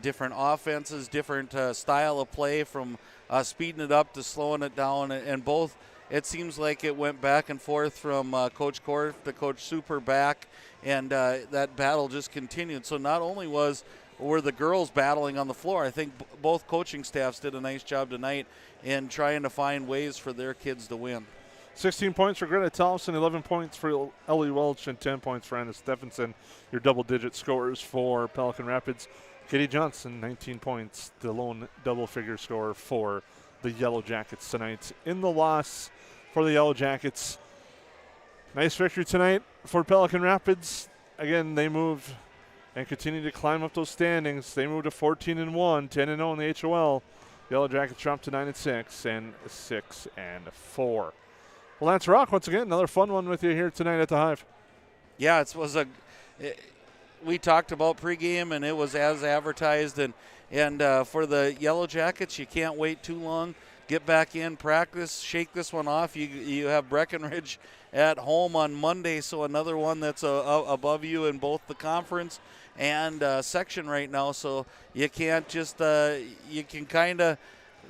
different offenses, different style of play, from speeding it up to slowing it down, and both. It seems like it went back and forth from Coach Korf to Coach Super back, and that battle just continued. So not only were the girls battling on the floor, I think both coaching staffs did a nice job tonight in trying to find ways for their kids to win. 16 points for Greta Tollefson, 11 points for Ellie Welch, and 10 points for Anna Stephenson. Your double-digit scorers for Pelican Rapids. Katie Johnson, 19 points, the lone double-figure scorer for the Yellow Jackets tonight. In the loss for the Yellow Jackets, nice victory tonight for Pelican Rapids. Again, they moved and continue to climb up those standings. They moved to 14-1, 10-0 in the HOL. Yellow Jackets jump to 9-6 and 6-4. Well, Lance Rock, once again, another fun one with you here tonight at the Hive. Yeah, we talked about pregame, and it was as advertised. And for the Yellow Jackets, you can't wait too long. Get back in, practice, shake this one off. You have Breckenridge at home on Monday, so another one that's above you in both the conference and section right now. So you can't just you can kind of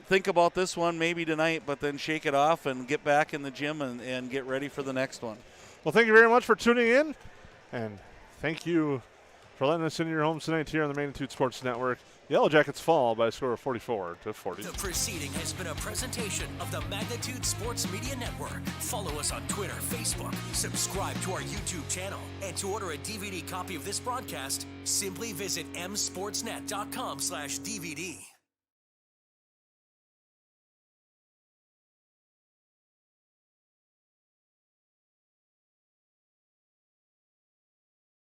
think about this one maybe tonight, but then shake it off and get back in the gym and get ready for the next one. Well, thank you very much for tuning in, and thank you for letting us into your homes tonight here on the Magnitude Sports Network. Yellow Jackets fall by a score of 44-40. The proceeding has been a presentation of the Magnitude Sports Media Network. Follow us on Twitter, Facebook, subscribe to our YouTube channel, and to order a DVD copy of this broadcast, simply visit msportsnet.com/DVD.